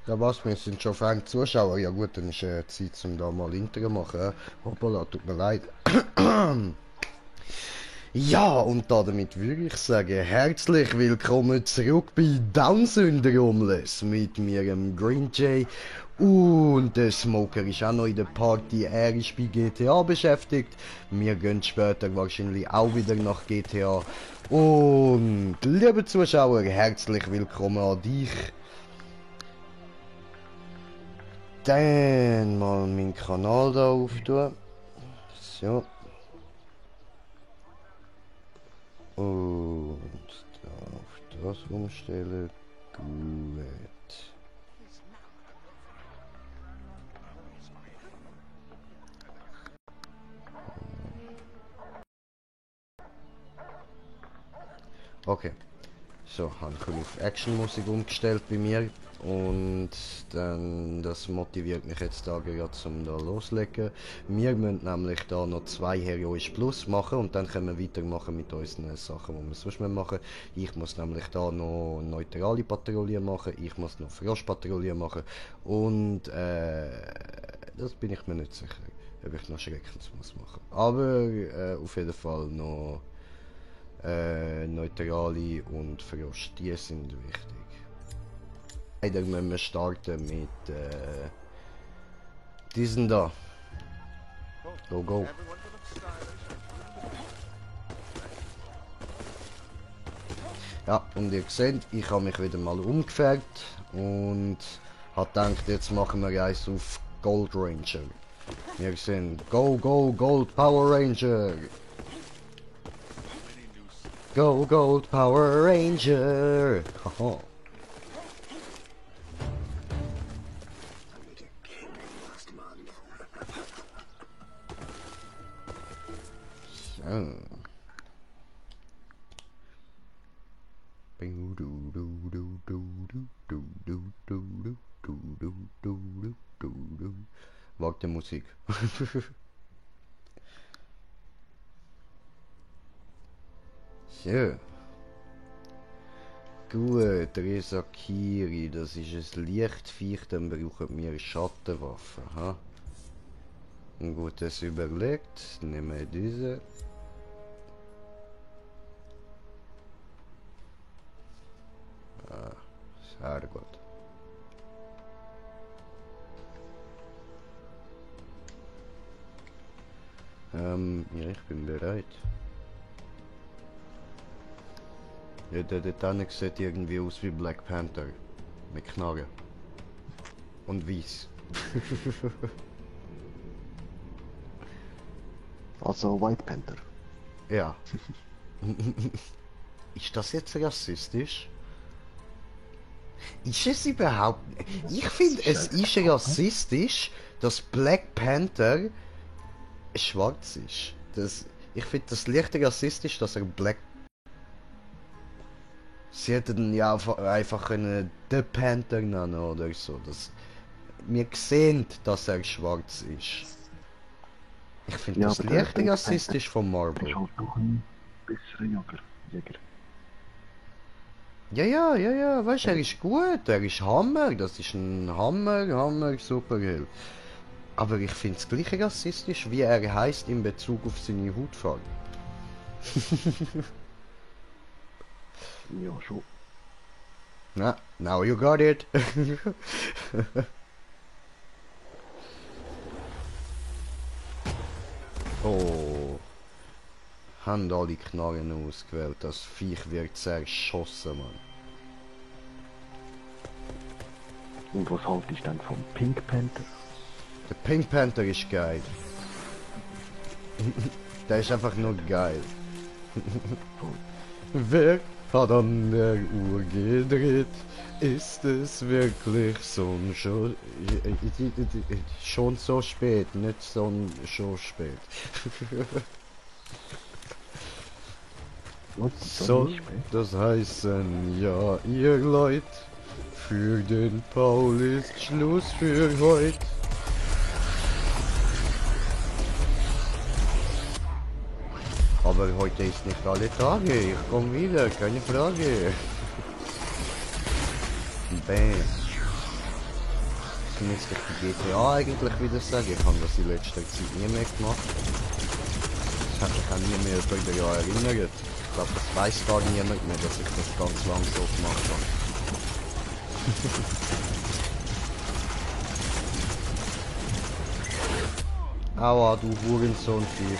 Ja was, wir sind schon viele Zuschauer. Ja gut, dann ist Zeit zum da mal Intro machen. Hoppala, tut mir leid. Ja, und damit würde ich sagen, herzlich willkommen zurück bei Down Syndromless mit mir, dem Green Jay. Und der Smoker ist auch noch in der Party, er ist bei GTA beschäftigt. Wir gehen später wahrscheinlich auch wieder nach GTA. Und liebe Zuschauer, herzlich willkommen an dich. Dann mal meinen Kanal da auftun. So. Und da auf das umstellen. Gut. Okay. So, habe ich auf Action-Musik umgestellt bei mir. Und dann, das motiviert mich jetzt da gerade zum da loslegen. Wir müssen nämlich da noch 2 Heroisch Plus machen und dann können wir weitermachen mit unseren Sachen, die wir sonst machen. Ich muss nämlich da noch neutrale Patrouille machen, ich muss noch Frostpatrouille machen und das bin ich mir nicht sicher, ob ich noch Schreckens muss machen. Aber auf jeden Fall noch neutrale und Frost, die sind wichtig. Leider müssen wir starten mit diesen da. Go, go. Ja, und ihr seht, ich habe mich wieder mal umgefärbt und habe gedacht, jetzt machen wir eins auf Gold Ranger. Wir sind Go, go, Gold Power Ranger. Go, Gold Power Ranger. Haha. Wagt der Musik. So. Gut, Resakiri, das ist ein Lichtviech, dann brauchen wir Schattenwaffen. Ha? Ein gutes überlegt, nehmen wir diese. Sehr gut. Ja, ich bin bereit. Ja, der Tannik sieht irgendwie aus wie Black Panther. Mit Knarre. Und weiß. Also White Panther. Ja. Ist das jetzt rassistisch? Ist es überhaupt... Ich finde, es ist rassistisch, dass Black Panther schwarz ist. Ich finde das leicht rassistisch, dass er Black... Sie hätten ja einfach einen The Panther nennen oder so. Wir sehen, dass er schwarz ist. Ich finde Ja, das aber der leicht Black rassistisch von ist Marvel. halt noch ein besserer Jäger. Ja, weißt du, er ist gut, er ist Hammer, das ist ein Hammer Superheld. Aber ich finde es gleich rassistisch, wie er heißt in Bezug auf seine Hautfarbe. Ja, schon. Na, now you got it. Oh. Haben alle Knarren ausgewählt, das Viech wird zerschossen, Mann. Und was halte ich dann vom Pink Panther? Der Pink Panther ist geil. Der ist einfach nur geil. Wer hat an der Uhr gedreht? Ist es wirklich schon so spät, nicht so spät. So, das heißen ja, ihr Leute, für den Paul ist Schluss für heute. Aber heute ist nicht alle Tage, ich komm wieder, keine Frage. Bam. Ich müsste die GTA eigentlich wieder sagen. Ich habe das in letzter Zeit nie mehr gemacht. Das hat mich auch nie mehr über die Jahre erinnert. Ich glaube, das weiß gar niemand mehr, dass ich das ganz lang so gemacht habe. Aua, du Hurensohn-Viech.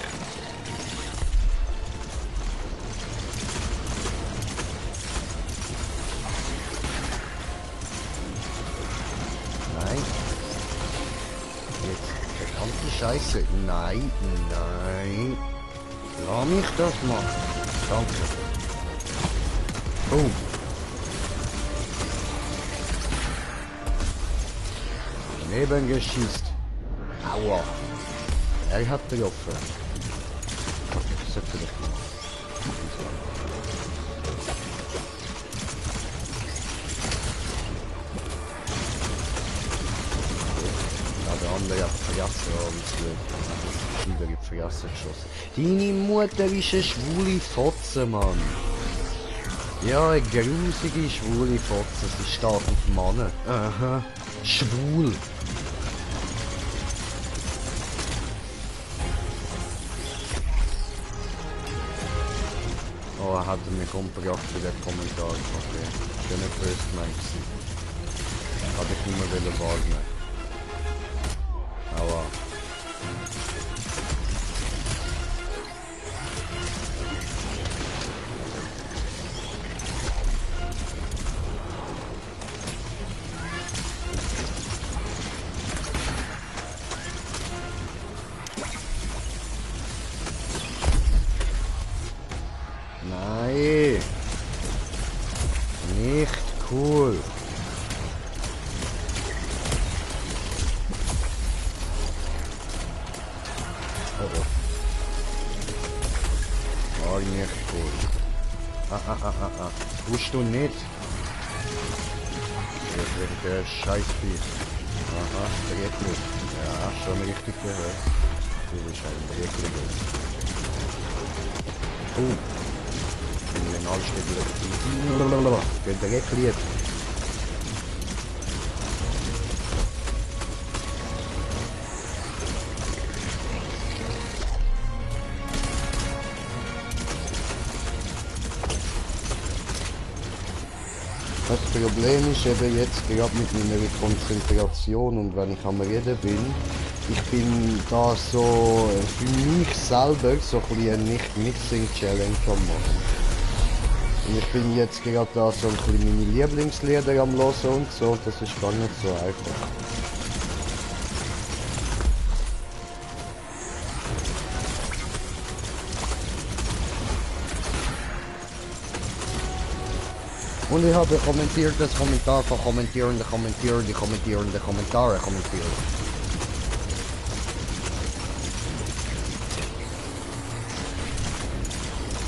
Nein. Jetzt, verdammte Scheiße. Nein, nein. Lass mich das machen. Danke. Boom. Daneben geschießt. Aua. Er hat getroffen. Das sollte doch nicht. Ja, der andere hat vergessen, wie es wird. Die Fresse geschossen. Deine Mutter ist eine schwule Fotze, Mann. Ja, eine grusige schwule Fotze. Sie steht auf Mann. Aha. Schwul. Oh, er hat mich umgebracht für den Kommentar. Okay. Ich bin nicht böse gemeint. Habe ich nicht mehr warnen. Aua. Nein. Nicht cool. Oh oh. War nicht cool. Tust du nicht? Jetzt wird der Scheißbiest. Aha, Drecklich. Ja, schon richtig gehört. Du bist ein Dreckliger. Den Allstück. Der Drecklied. Das Problem ist eben jetzt gerade mit meiner Konzentration und wenn ich am Reden bin, ich bin da so für mich selber so ein bisschen eine Nicht-Mixing-Challenge am machen. Und ich bin jetzt gerade da so ein bisschen meine Lieblingslieder am hören und so, und das ist gar nicht so einfach. Und ich habe kommentiert das Kommentar von kommentierende Kommentare kommentiert.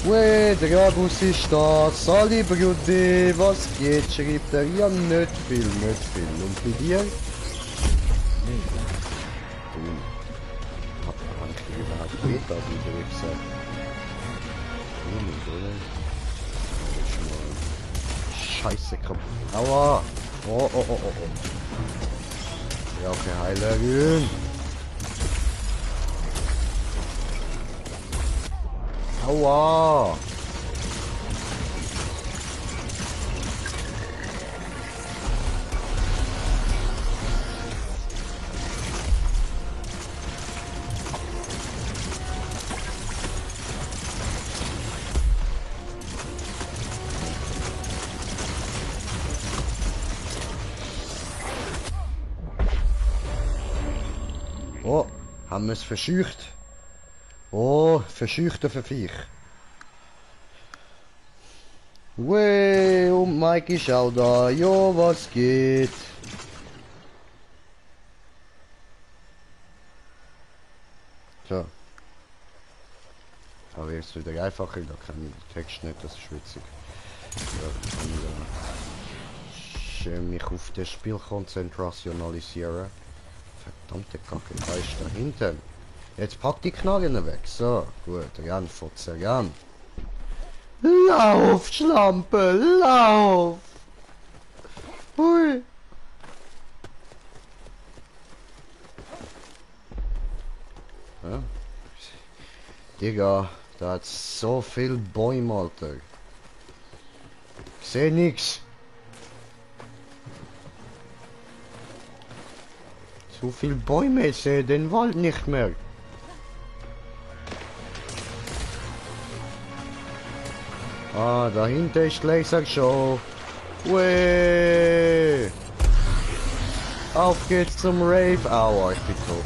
Weh, der Agus ist da, Sali Brudi, was geht, schreibt er, ja nicht viel. Und bei dir? Nee. Hab ich überhaupt Beta wieder gesagt? Nicht, oder? Scheiße, komm. Aua! Oh. Ja, okay, Heilerin. Aua! Oh, haben wir es verscheucht? Oh, verscheuchter Verviech. Weh, und Mike ist auch da. Jo, was geht? So. Aber jetzt wieder einfacher, da kann ich den Text nicht, das ist witzig. Ja, schön mich auf das Spiel konzentrationalisieren. Verdammte Kacke, da ist da hinten. Jetzt pack die Knarren weg. So, gut, ran, Fotze, ran. Lauf, Schlampe, lauf! Hui! Ja. Digga, da hat so viel Bäume, Alter. Ich seh nix. So viel Bäume, ich sehe den Wald nicht mehr. Ah, dahinter ist Lasershow. Weh. Auf geht's zum Rave. Aua, ich bin tot.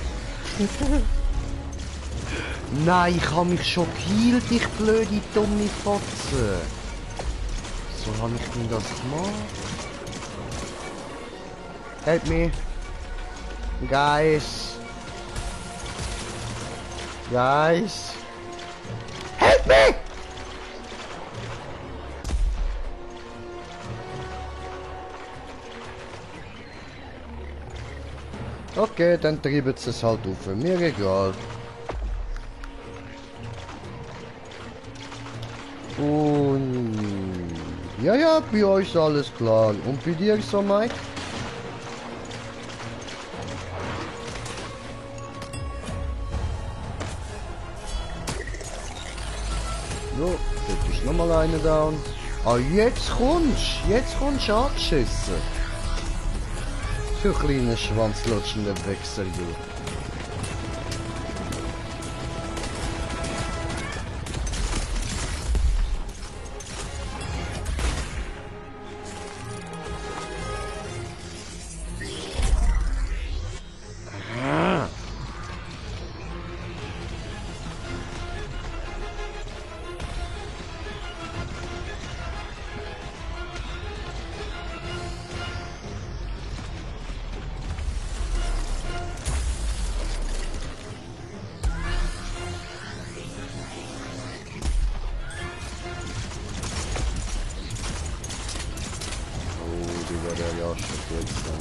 Nein, ich hab mich schon gekillt, ich blöde dumme Fotze. So hab ich denn das gemacht? Help me. Guys. Guys. Help me! Okay, dann treiben sie es halt auf. Mir egal. Und ja, ja, bei euch ist alles klar. Und bei dir so, Mike? So, jetzt ist nochmal eine down. Ah, jetzt kommst du angeschissen. So kleiner schwanzlutschender Wichser, du. Der ja schon jetzt dann.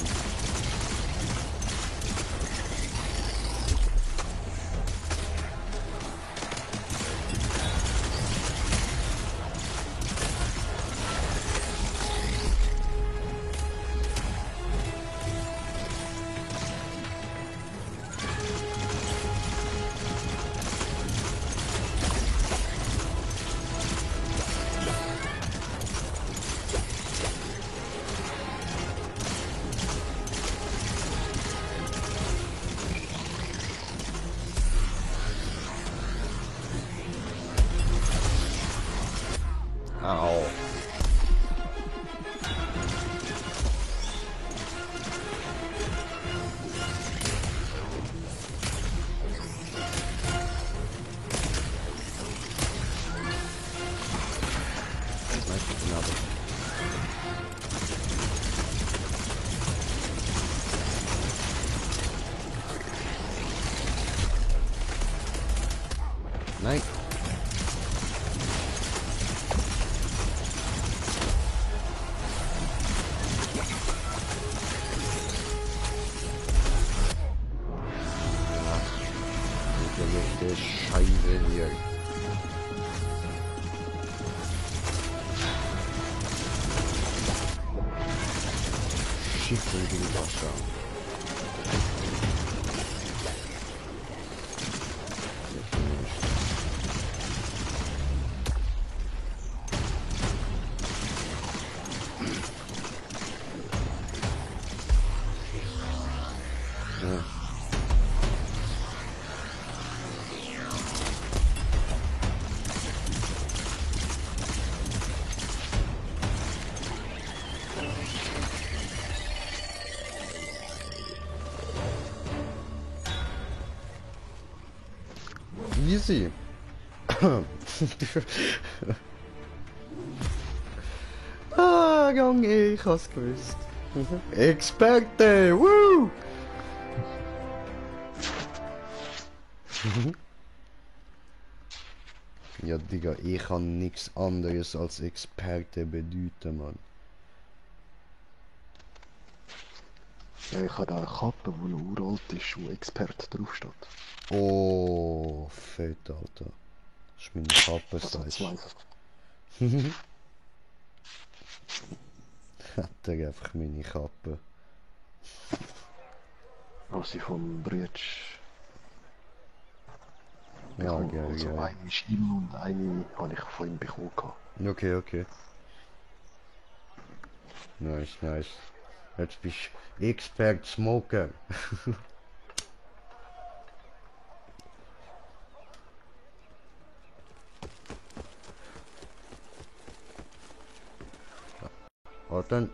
Au. Nein. Der Scheibe hier. Schiffe im Wasser. Ja. Easy. Ah, Junge, ich hab's gewusst. Experte, woo! Ja, Digga, ich kann nichts anderes als Experte bedeuten, Mann. Ja, ich habe da eine Kappe, die noch uralt ist, wo Expert draufsteht. Oh, fett, Alter. Das ist meine Kappe, Also sagst zwei. du. Hat er einfach meine Kappe. Also vom Brütsch. Ich Ja, habe geil, also geil. eine ist ihm und eine habe ich von ihm bekommen. Okay, okay. Nice, nice. Jetzt bist du Expert Smoker. Und dann.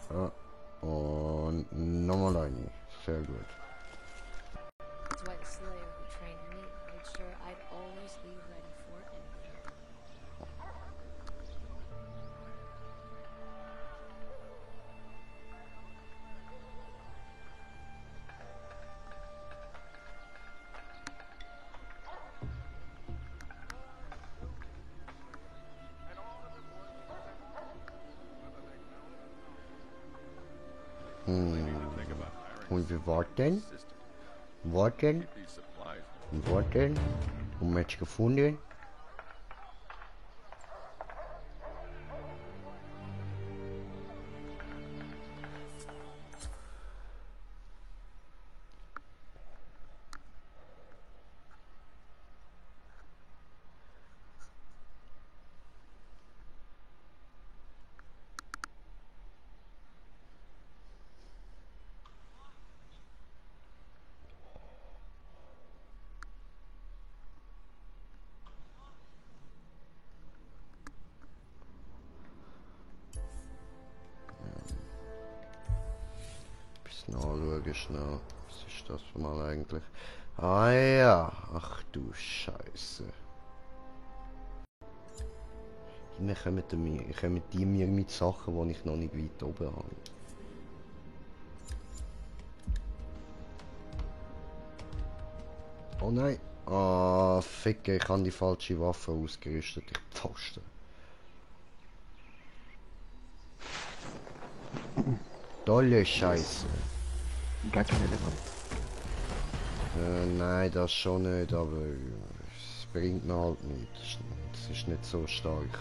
Ja. Und nochmal eine. Sehr gut. Dwight the Slayer, who trained me, made sure I'd always be ready for anything. Und wir warten. Warten. Warten. Und Match gefunden. Bisschen anschauen schnell. Was ist das mal eigentlich? Ah ja. Ach du Scheiße. Dann kommen die mir mit Sachen, die ich noch nicht weit oben habe. Oh nein. Ah, ficke, ich habe die falsche Waffe ausgerüstet. Ich Pfosten. Tolle Scheiße. Gegenelement. Nein, das schon nicht, aber es bringt mir halt nichts. Es ist nicht so stark.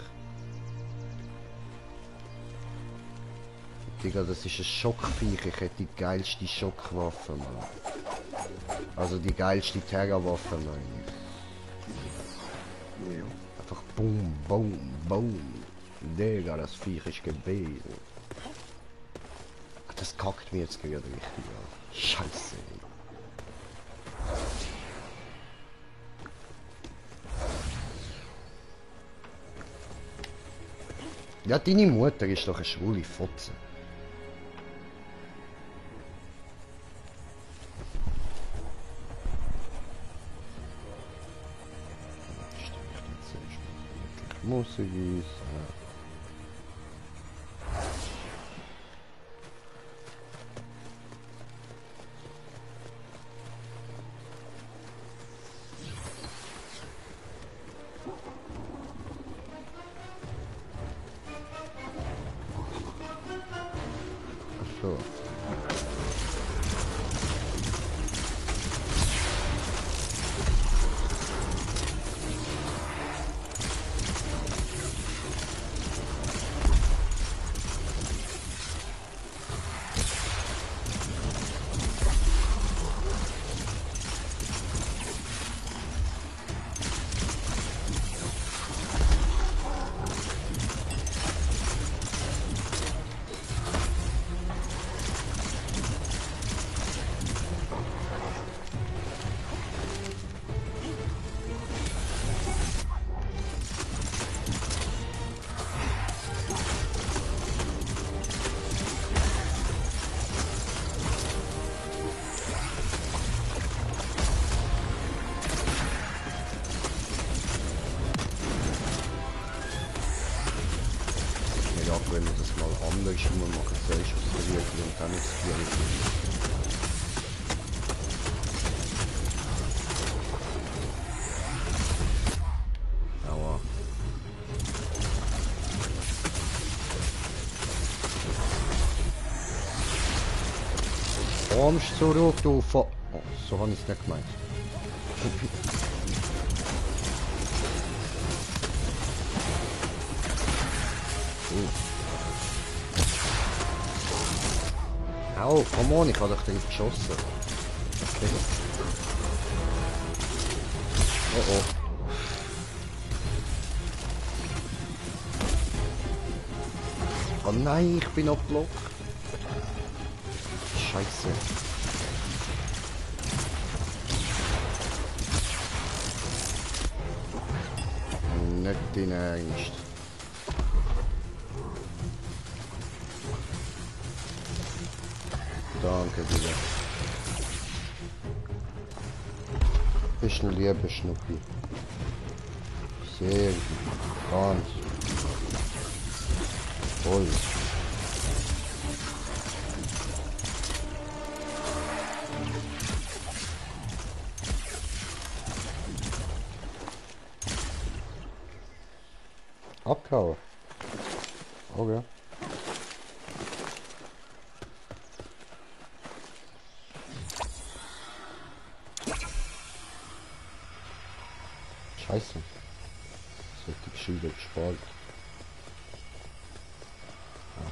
Digga, das ist ein Schockviech. Ich hätte die geilste Schockwaffe, Mann. Also die geilste Terrorwaffe, meine ich. Ja. Einfach boom, boom, boom. Digga, das Viech ist gewesen. Das kackt mir jetzt gerade richtig an. Scheiße, ey. Ja, deine Mutter ist doch eine schwule Fotze. Musik ist. Ach so. Wenn wir das mal anders machen, zuerst was verliert und dann ist es wieder Aua. Kommst zurück, du Fa... Oh, so habe ich es nicht gemeint. Au, komm on, ich habe dich drin geschossen. Okay. Oh oh. Oh nein, ich bin auf Block. Scheiße. Nicht dein Ernst. Danke dir. Bist ein lieber Schnuppi. Sehr gut. Ganz. Toll. Abkauen. Okay. Scheiße. So die Schüler gespart.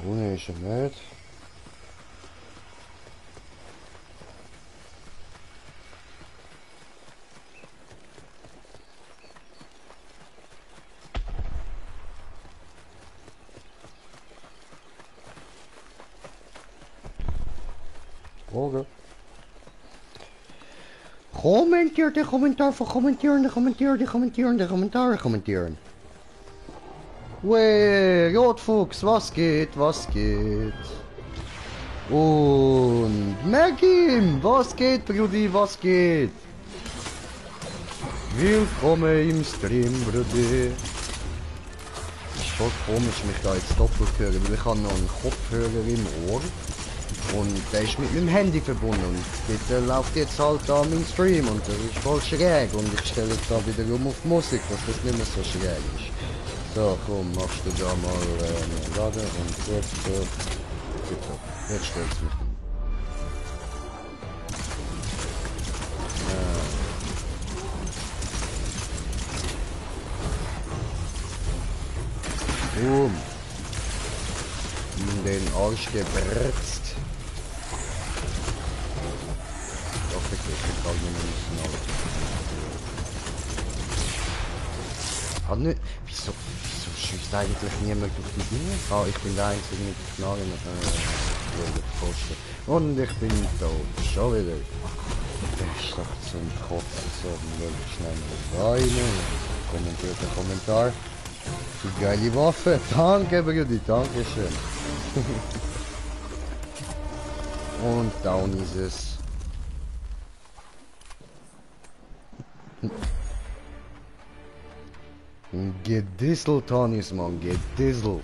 Ohne ist er nicht. Okay. Kommentiert de Kommentar von kommentieren. Wey, Rotfuchs, was geht, was geht? Und Merkim, was geht, Brudi, was geht? Willkommen im Stream, Brudi. Ist voll komisch, mich da jetzt doppelt hören, weil ich habe noch einen Kopfhörer im Ohr. Und der ist mit meinem Handy verbunden und bitte läuft jetzt halt da mein Stream und das ist voll schräg und ich stelle jetzt da wieder um auf Musik, dass das nicht mehr so schräg ist. So, komm, machst du da mal laden und gut, so. Bitte, jetzt stellst mich hin. Boom. In den Arsch gebritzt. Doch, ich kann nicht mehr nicht. Wieso schießt eigentlich niemand auf die Dinge? Ah, ich bin der Einzige mit den Knarren Posten. Und ich bin tot. Schon wieder. Das ist doch zum Kotzen. So, möglichst schnell rein. Kommentiert den Kommentar. Die geile Waffe. Danke, Brudi. Dankeschön. Und down ist es. Gedisselt Hannes, Mann, gedisselt.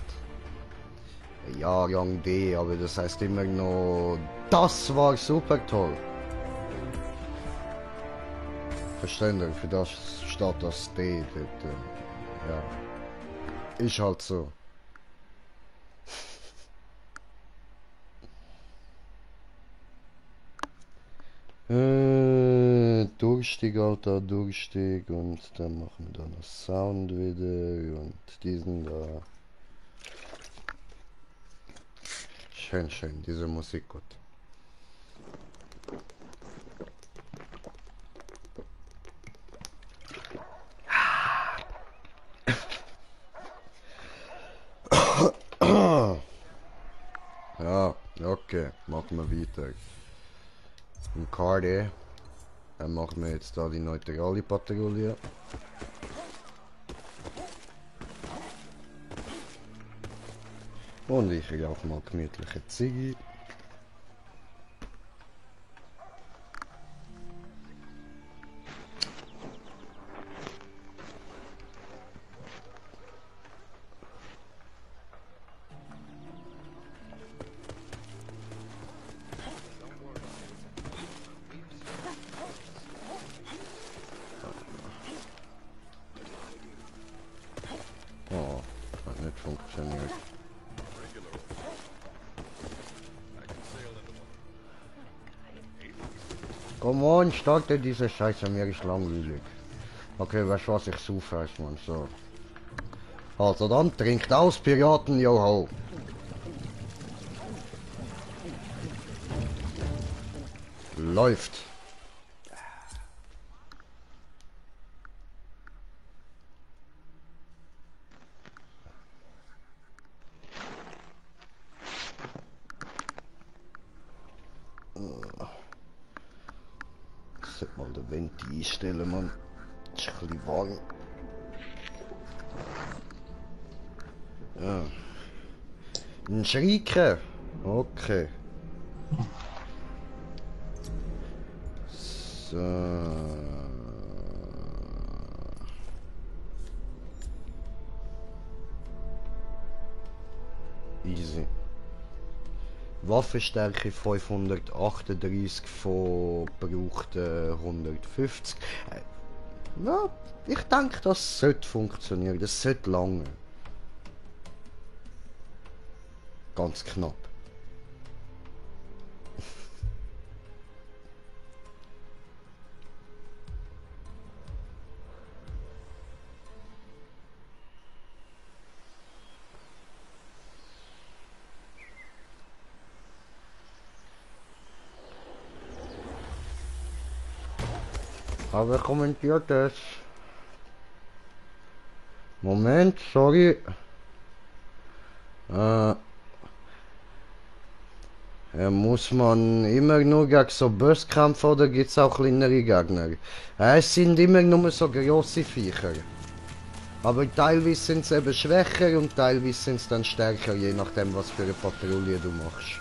Ja, Young D, aber das heißt immer noch, das war super toll. Verständlich, für das steht das D dort. Ja. Ist halt so. Durstig, Alter, durstig und dann machen wir da noch Sound wieder und diesen da. Schön, schön, diese Musik gut. Ja, okay, machen wir weiter. Im KD. Dann machen wir jetzt da die neutrale Patrouille. Und ich rauche mal gemütliche Ziggy. Oh, hat nicht funktioniert. Komm on, starte diese Scheiße, mir ist langweilig. Okay, weißt du was, ich suche erstmal, so. Also dann, trinkt aus, Piraten, joho. Läuft. Ich sollte mal den Vent einstellen, Mann. Ist ein bisschen warm. Ja. Ein Schreiken. Okay. So. Easy. Waffenstärke 538 von gebrauchten 150. Ja, ich denke, das sollte funktionieren. Das sollte lange. Ganz knapp. Aber kommentiert es. Moment, sorry. Muss man immer nur gegen so Boss kämpfen oder gibt es auch kleinere Gegner? Es sind immer nur so grosse Viecher. Aber teilweise sind sie eben schwächer und teilweise sind sie dann stärker, je nachdem was für eine Patrouille du machst.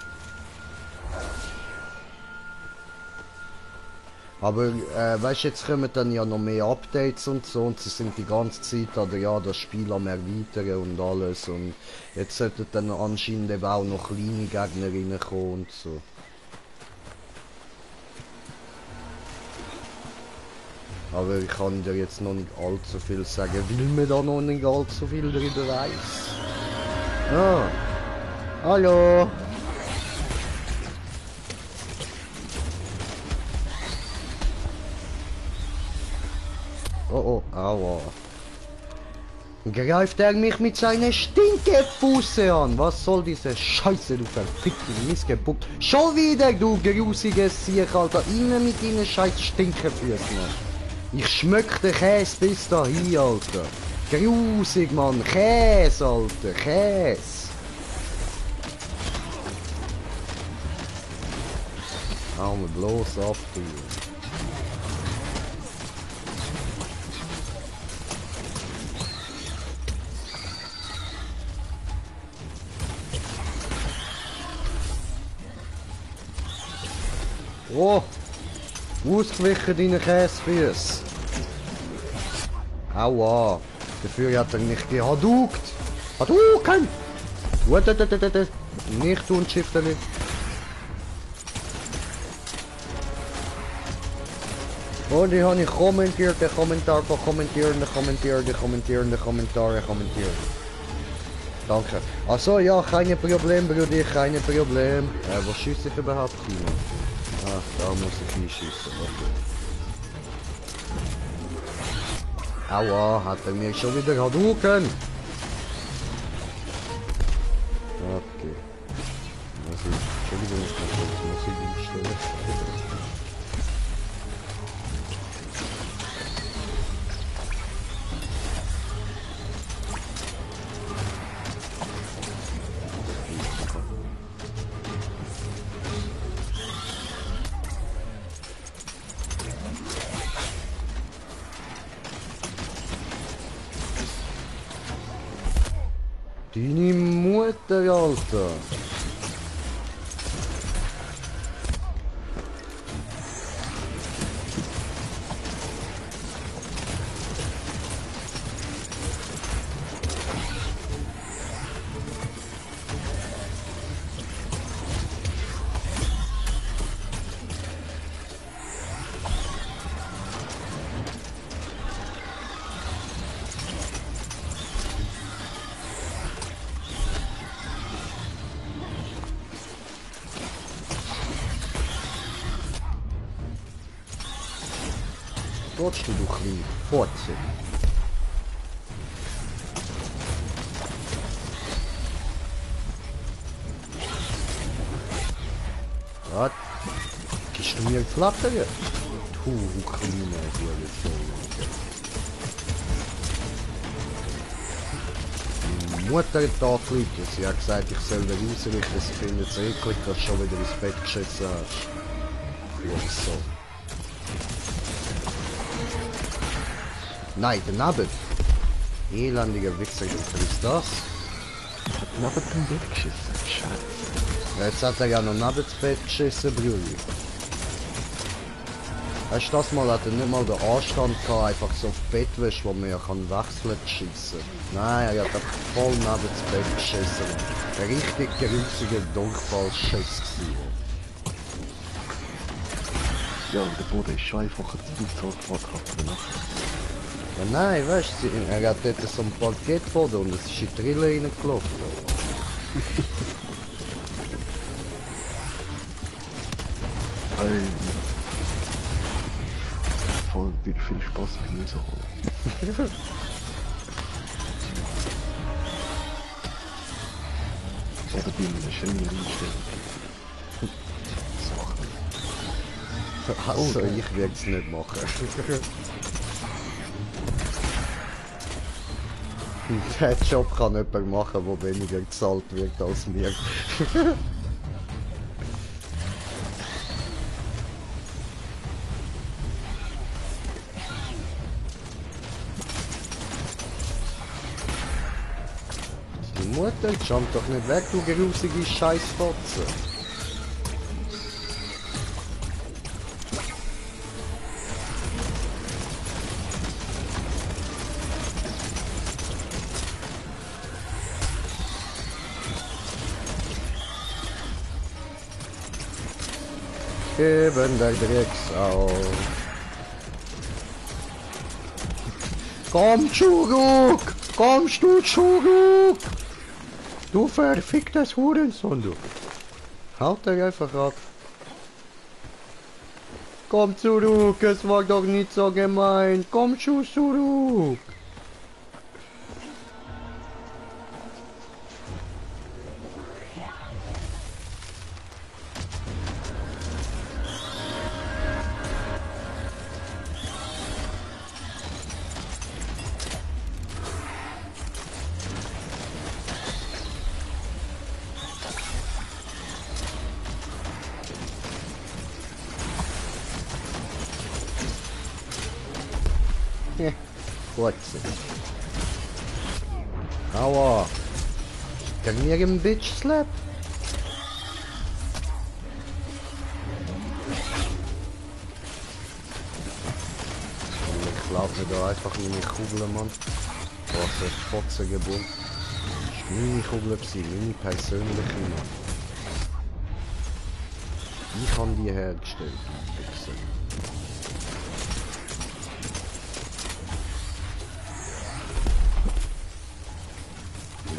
Aber weißt du, jetzt kommen dann ja noch mehr Updates und so und sie sind die ganze Zeit oder ja das Spiel am erweitern und alles und jetzt sollten dann anscheinend eben auch noch kleine Gegner reinkommen und so. Aber ich kann dir jetzt noch nicht allzu viel sagen, weil man da noch nicht allzu viel darüber weiß. Ah. Hallo! Oh oh, aua. Greift er mich mit seiner Stinkefuße an? Was soll diese Scheiße, du verfickte Missgeburt? Schon wieder, du grusiges Siech, Alter. Innen mit deinen scheiß Stinkefüßen, Mann. Ich schmöck den Käse bis dahin, Alter. Grusig, Mann. Käse, Alter. Käse. Hau mir bloß ab, du. Oh! Ausgewichen deine Käsefüße! Aua! Dafür hat er mich gehadukt! Haduken! Nicht tun, Shifter nicht! Und die habe ich kommentiert, den Kommentar von kommentieren. Danke. Achso, ja, keine Problem, Brudi, keine Problem. Was schießt ich überhaupt hin? Ah, da muss ich nicht schießen. Okay. Aua, hat er mir schon wieder Hadouken? Okay. Entschuldigung, ich muss jetzt Musik umstellen. Deine Mutter, Alter! Dodgst du kleine Fotze? Was? Gehst du mir flattern? Du kleine Hurensohn. Mutter hat angerufen. Sie hat gesagt, ich soll wieder ausrichten. Sie findet es eklig, dass du schon wieder ins Bett geschissen hast. So. Nein, daneben. Elendiger Wichser, was ist das? Hat neben dem Bett geschissen. Scheiße. Jetzt hat er ja noch neben das Bett geschissen, Brülli. Weißt du, das Mal hat er nicht mal den Anstand gehabt, einfach so auf Bettwäsche, wo man ja kann wechseln zu schiessen. Nein, er hat einfach voll neben das Bett geschissen. Ein richtig grusiger Durchfallschiss gewesen. Ja, und der Boden ist schon einfacher zu tun, Ja, nein, weißt du, er hat dort so ein Parkettboden und es ist in die Rille reingelaufen. Voll viel Spaß mit mir so holen. Oder bei einer schönen Einstellung. Also, ich werde es nicht machen. Den Job kann jemand machen, der weniger gezahlt wird als mir. Die Mutter, jump doch nicht weg, du grusige Scheißfotze. Eben der Drecksau. Komm zurück! Kommst du zurück! Du verficktes Hurensohn, du! Haut er einfach ab. Komm zurück, es war doch nicht so gemein. Komm schon zurück! Fotze. Aua! Kann mir im Bitch slap? Ich laufe da einfach meine Kugeln, Mann. Was ist Fotze gebunden? Das war meine Kugel, meine persönliche, Mann. Ich habe die hergestellt, Wichser.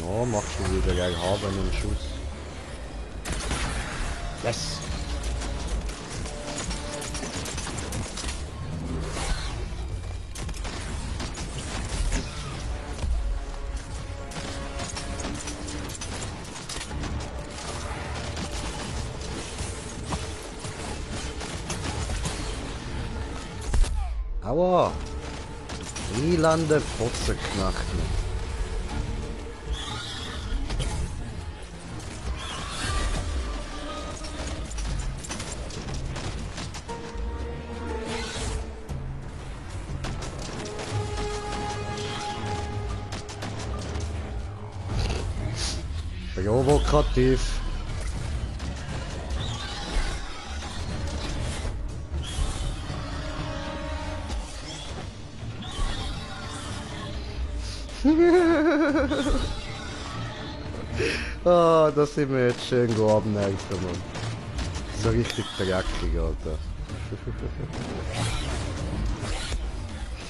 Ja, machst du wieder gleich haben einen Schuss. Yes! Aua! Elende Fotzenknachten. Provokativ. Ah, das sind wir jetzt schön abnerven, Mann. So richtig dreckig, Alter.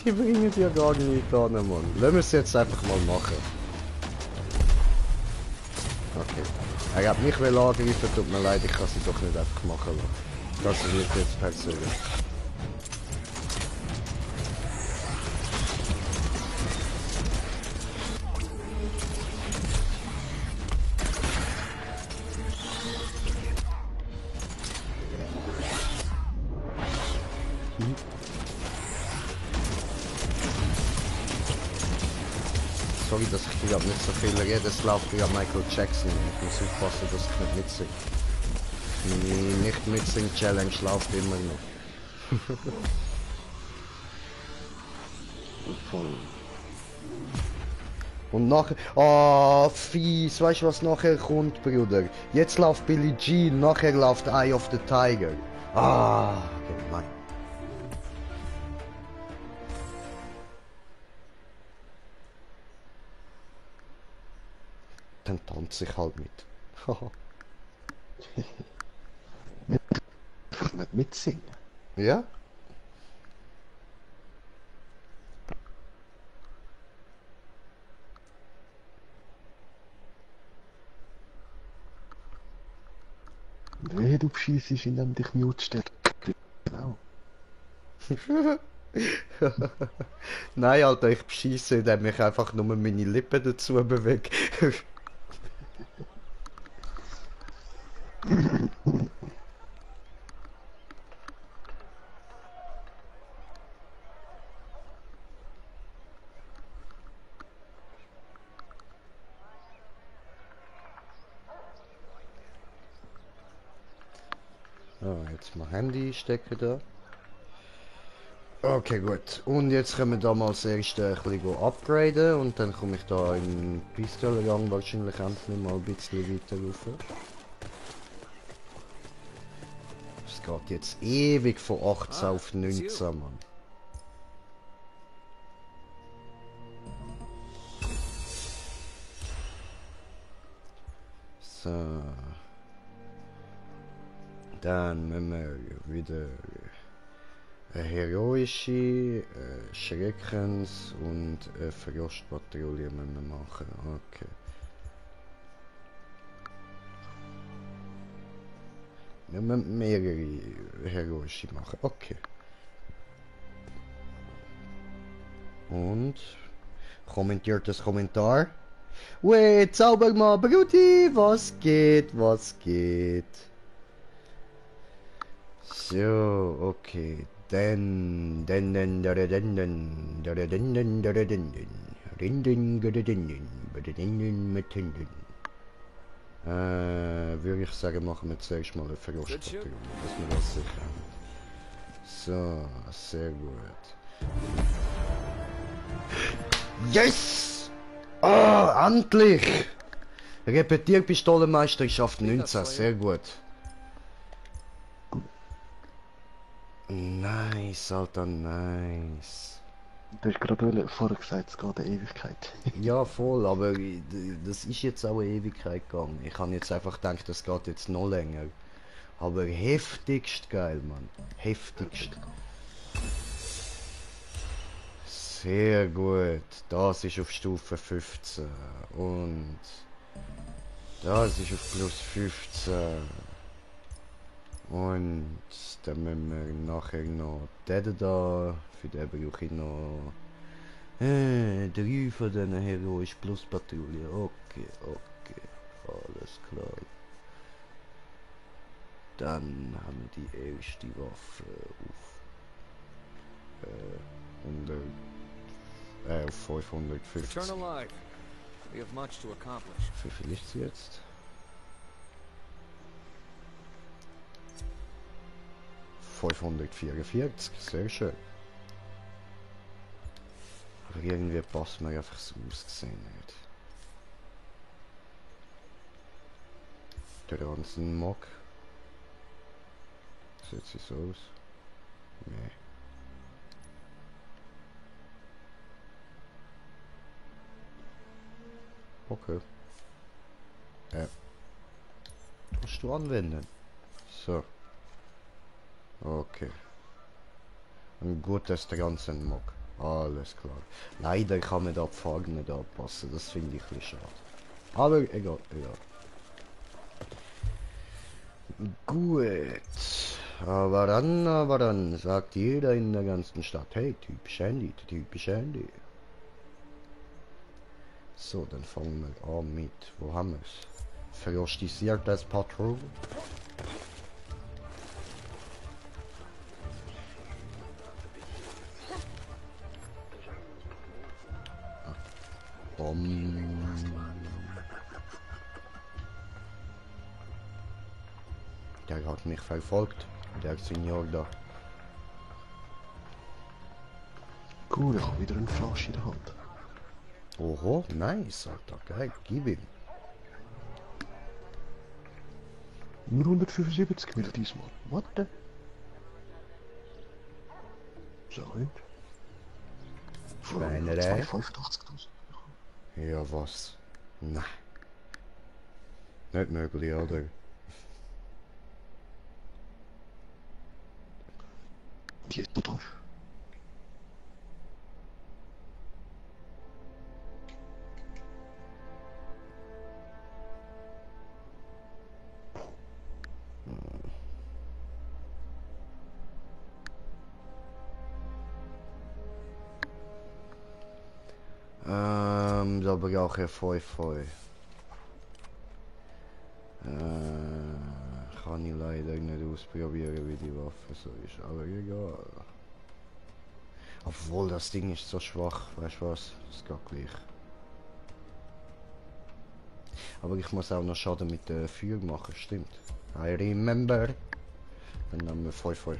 Die bringen dir gar nicht an, Mann. Lassen wir es jetzt einfach mal machen. Okay. Er hat mich angegriffen, tut mir leid, ich kann sie doch nicht einfach machen lassen. Das wird jetzt persönlich. So sorry, dass ich gerade nicht so viel rede, es läuft ja Michael Jackson. Ich muss aufpassen, dass ich nicht mitsinge. Meine Nicht-Mitsing-Challenge läuft immer noch. Voll. Und nachher... Ah, fies. Weißt du, was nachher kommt, Bruder? Jetzt läuft Billie Jean, nachher läuft Eye of the Tiger. Ah, gemein. Dann tanze ich halt mit. Einfach nicht mitsingen. Ja? Und wehe, du bescheissest, indem dich mute stellst. Genau. Nein, Alter, ich bescheisse, indem ich einfach nur meine Lippen dazu bewege. Ah, jetzt mal Handy stecken da. Okay, gut. Und jetzt können wir da mal als erstes ein bisschen upgraden und dann komme ich da in Pistolengang wahrscheinlich endlich mal ein bisschen weiter rauf. Es geht jetzt ewig von 18 auf 19, Mann. So. Dann müssen wir wieder eine heroische, Schreckens- und eine Verlustpatrouille müssen wir machen. Okay. Wir müssen mehrere heroische machen. Okay. Und kommentiertes Kommentar. Wait, Zaubermann, Bruti, was geht, was geht? So, okay. Dann, würde ich sagen, machen wir zuerst mal eine Verlustpatrouille, dass wir das sicher haben. So, sehr gut. Yes! Ah, endlich! Repetierpistolenmeisterschaft 19, sehr gut. Nice, Alter, nice. Du hast gerade vorher gesagt, es geht eine Ewigkeit. Ja, voll, aber das ist jetzt auch eine Ewigkeit gegangen. Ich habe jetzt einfach gedacht, das geht jetzt noch länger. Aber heftigst geil, Mann. Heftigst. Sehr gut. Das ist auf Stufe 15. Und das ist auf plus 15. Und dann müssen wir nachher noch den da. Für den brauche ich noch 3 von diesen Heroisch Plus Patrouille. Okay, okay. Alles klar. Dann haben wir die erste Waffe auf 550. Return alive. We have much to accomplish. Wie viel ist sie jetzt? 544, sehr schön. Aber irgendwie passt mir einfach so Aussehen nicht. Der ganze Mock. Sieht sie so aus? Nee. Okay. Kannst du anwenden. So. Okay. Und gut, dass der ganze Mock. Alles klar. Leider kann man da die Farbe nicht anpassen, das finde ich ein bisschen schade. Aber egal, egal. Gut. Aber dann sagt jeder in der ganzen Stadt, hey, typisch Handy, typisch Handy. So, dann fangen wir an mit, wo haben wir es? Verrostisiertes Patrol. Der hat mich verfolgt. Der Senior da. Cool, ich habe wieder eine Flasche in der Hand. Oho, nice, Alter. Geil, gib ihm. Nur 175 Mil diesmal. What the? Sein. Schweinerei. 285.000. Ja, was? Nein. Nicht möglich, oder? Die ist total. Da brauche ich 5. Kann ich leider nicht ausprobieren, wie die Waffe so ist, aber egal. Obwohl das Ding ist so schwach, weißt du was? Das geht gleich. Aber ich muss auch noch Schaden mit der Feuer machen, stimmt. I remember. Dann nehmen wir 5.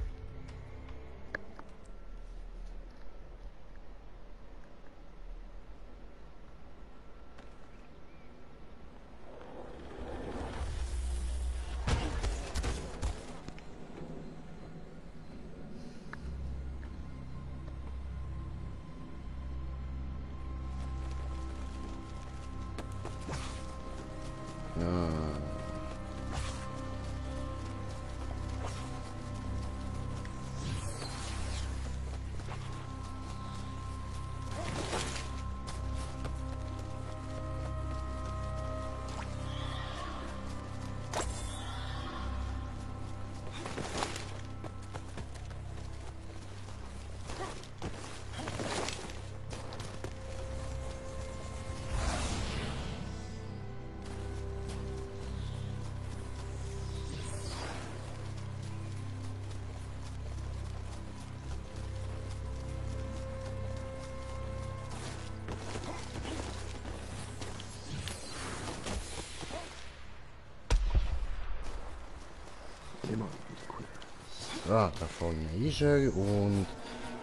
Ah, da vorne ist er und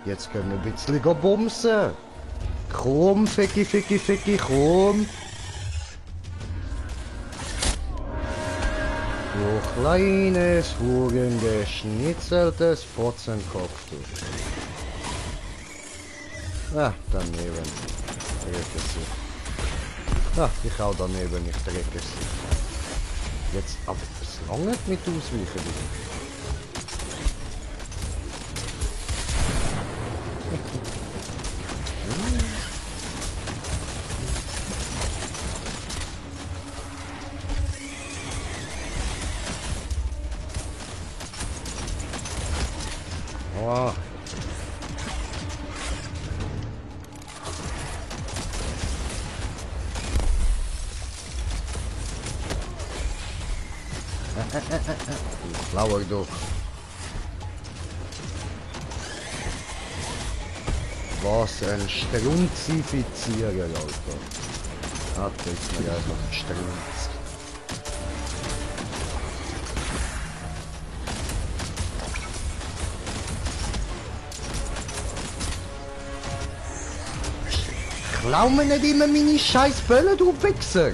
jetzt können wir ein bisschen bumsen. Komm, Ficki, komm. Du kleines, geschnitzeltes Fotzenkopf, du. Ah, daneben. Drecke sie. Ah, ich hau daneben, ich drecke sie. Jetzt, aber es langt mit Ausweichen. Oh. Lauer doch. Was ein Strunzifizierer, Alter. Ah, das ist mir einfach ein Strunz. Klau mir nicht immer meine scheiß Bälle, du Wichser!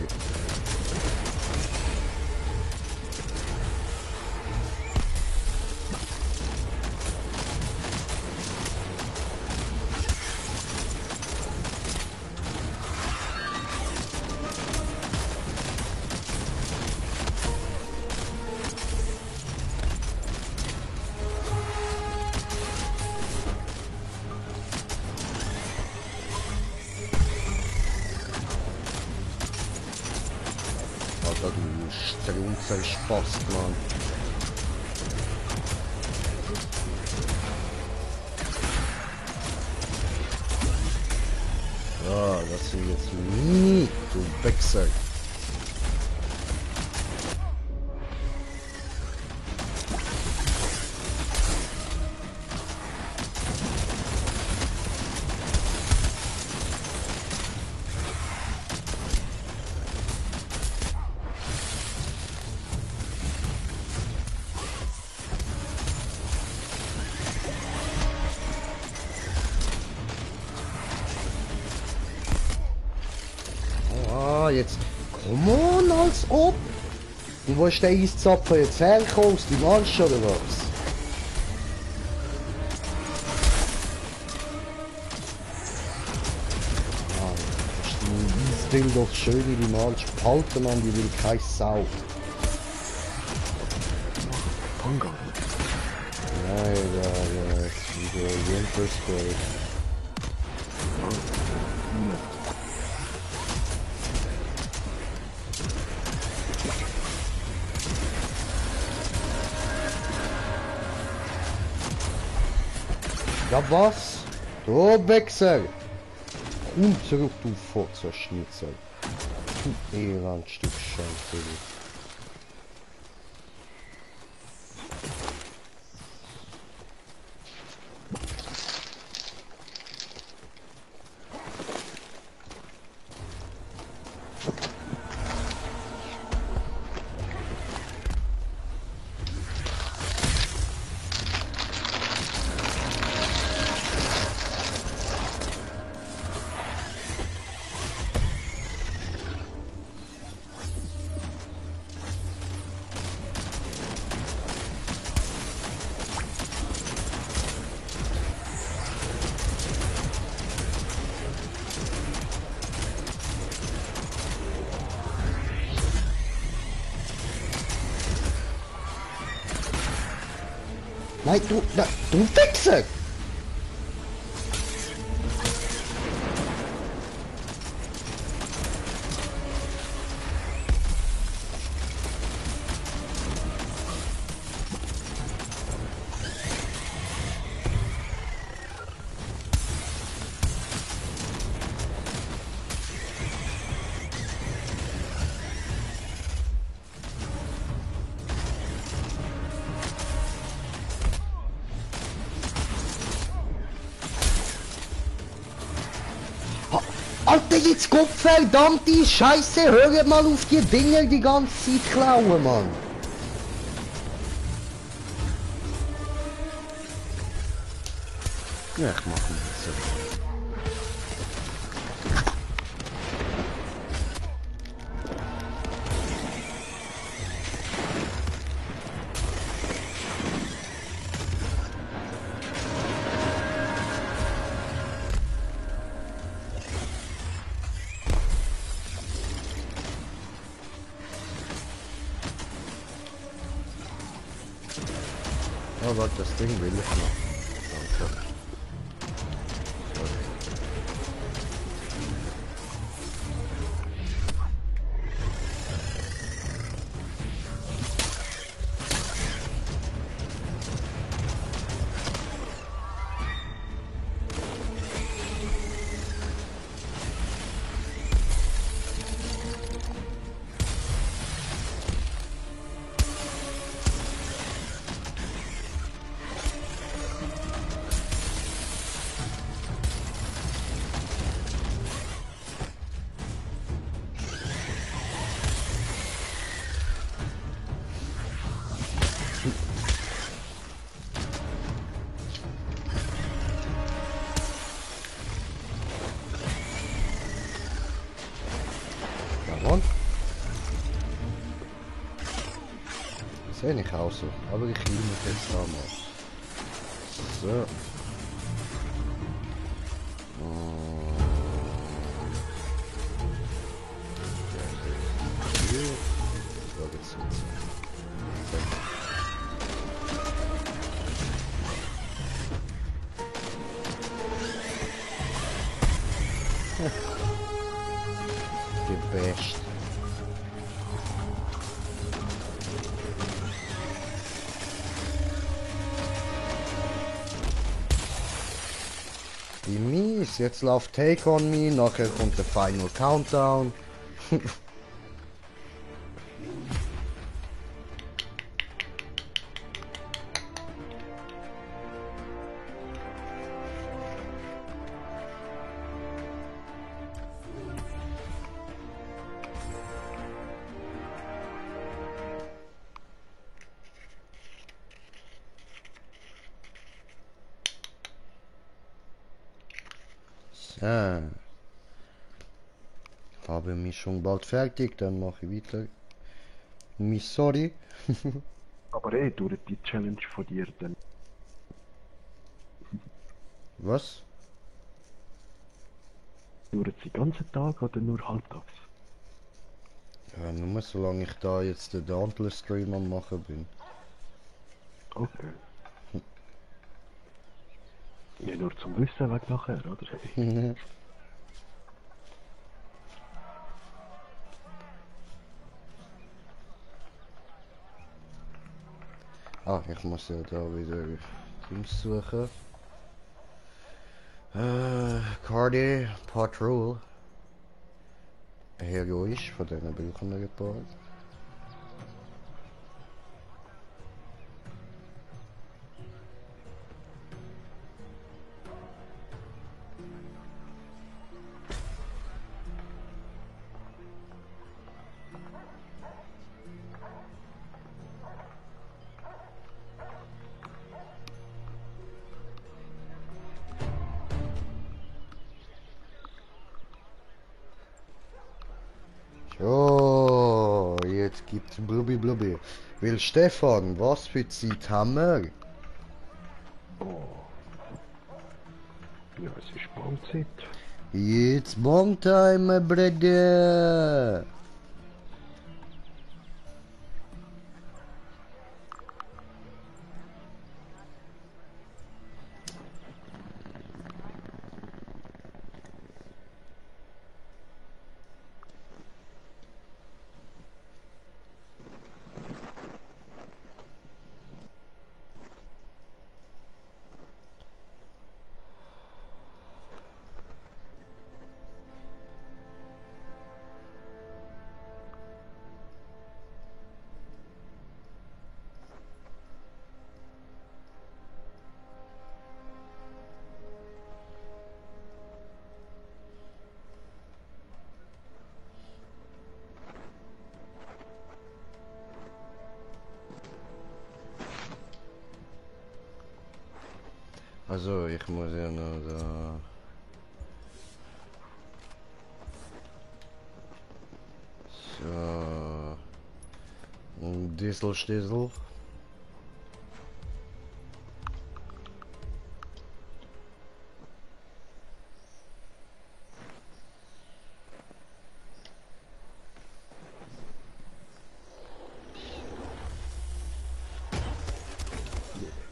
Alter, du Strunzer-Spast, Mann. Ja, das sind jetzt nie, du Wichser. jetzt? Come on, als ob! Und wo ist der Eiszapfer jetzt hergekommen? Aus dem Arsch oder was? Mann, hast du dein Eisbild doch schön in die Arsch behalten, Mann, die will keine Sau. Panga. Nein, ja, wieder Winter Spray. Ja was? Du Wichser! Komm zurück, du Fotzer-Schnitzel. Du Elendstück Scheiße. Nein, du Wichser! Alter, jetzt Gottverdammt, Scheiße, hört mal auf die Dinger die ganze Zeit klauen, Mann. Ja, ich mach nicht so. Oh Gott, das Ding will ich noch. Danke. Und? Sehe ich auch so, aber ich will mich jetzt einmal. So. Hier. So geht's jetzt. Gebasht. Wie mies, jetzt läuft Take on Me, nachher kommt der Final Countdown. So. Habe mich schon bald fertig, dann mache ich weiter. Miss sorry. Aber durch die Challenge von dir dann. Was? Dauert sie den ganzen Tag oder nur halbtags? Ja, nur solange ich da jetzt den Dauntless Stream am machen bin. Okay. Ja, nur zum Wissen weg nachher, oder? Ah, ich muss ja da wieder Dings suchen. Cardi Patrol. Heroisch, von denen brauchen wir ein paar. So, jetzt gibt's Blubbi Blubbi. Will Stefan, was für Zeit haben wir? Oh. Ja, es ist Bauzeit. It's Bon Time, Brother! Also, ich muss ja noch da... So... Diesel Stiesel.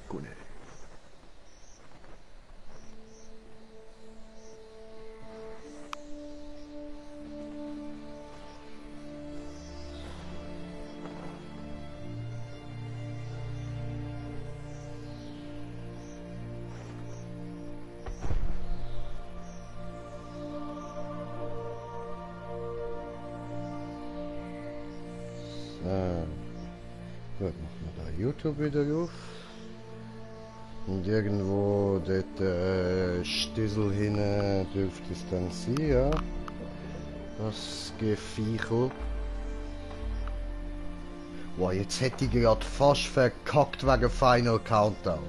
Gut. So. Gut, machen wir da YouTube wieder auf. Und irgendwo dort Stiesel hinten dürfte es dann sein, ja. Das Geviecher. Wow, jetzt hätte ich gerade fast verkackt wegen Final Countdown.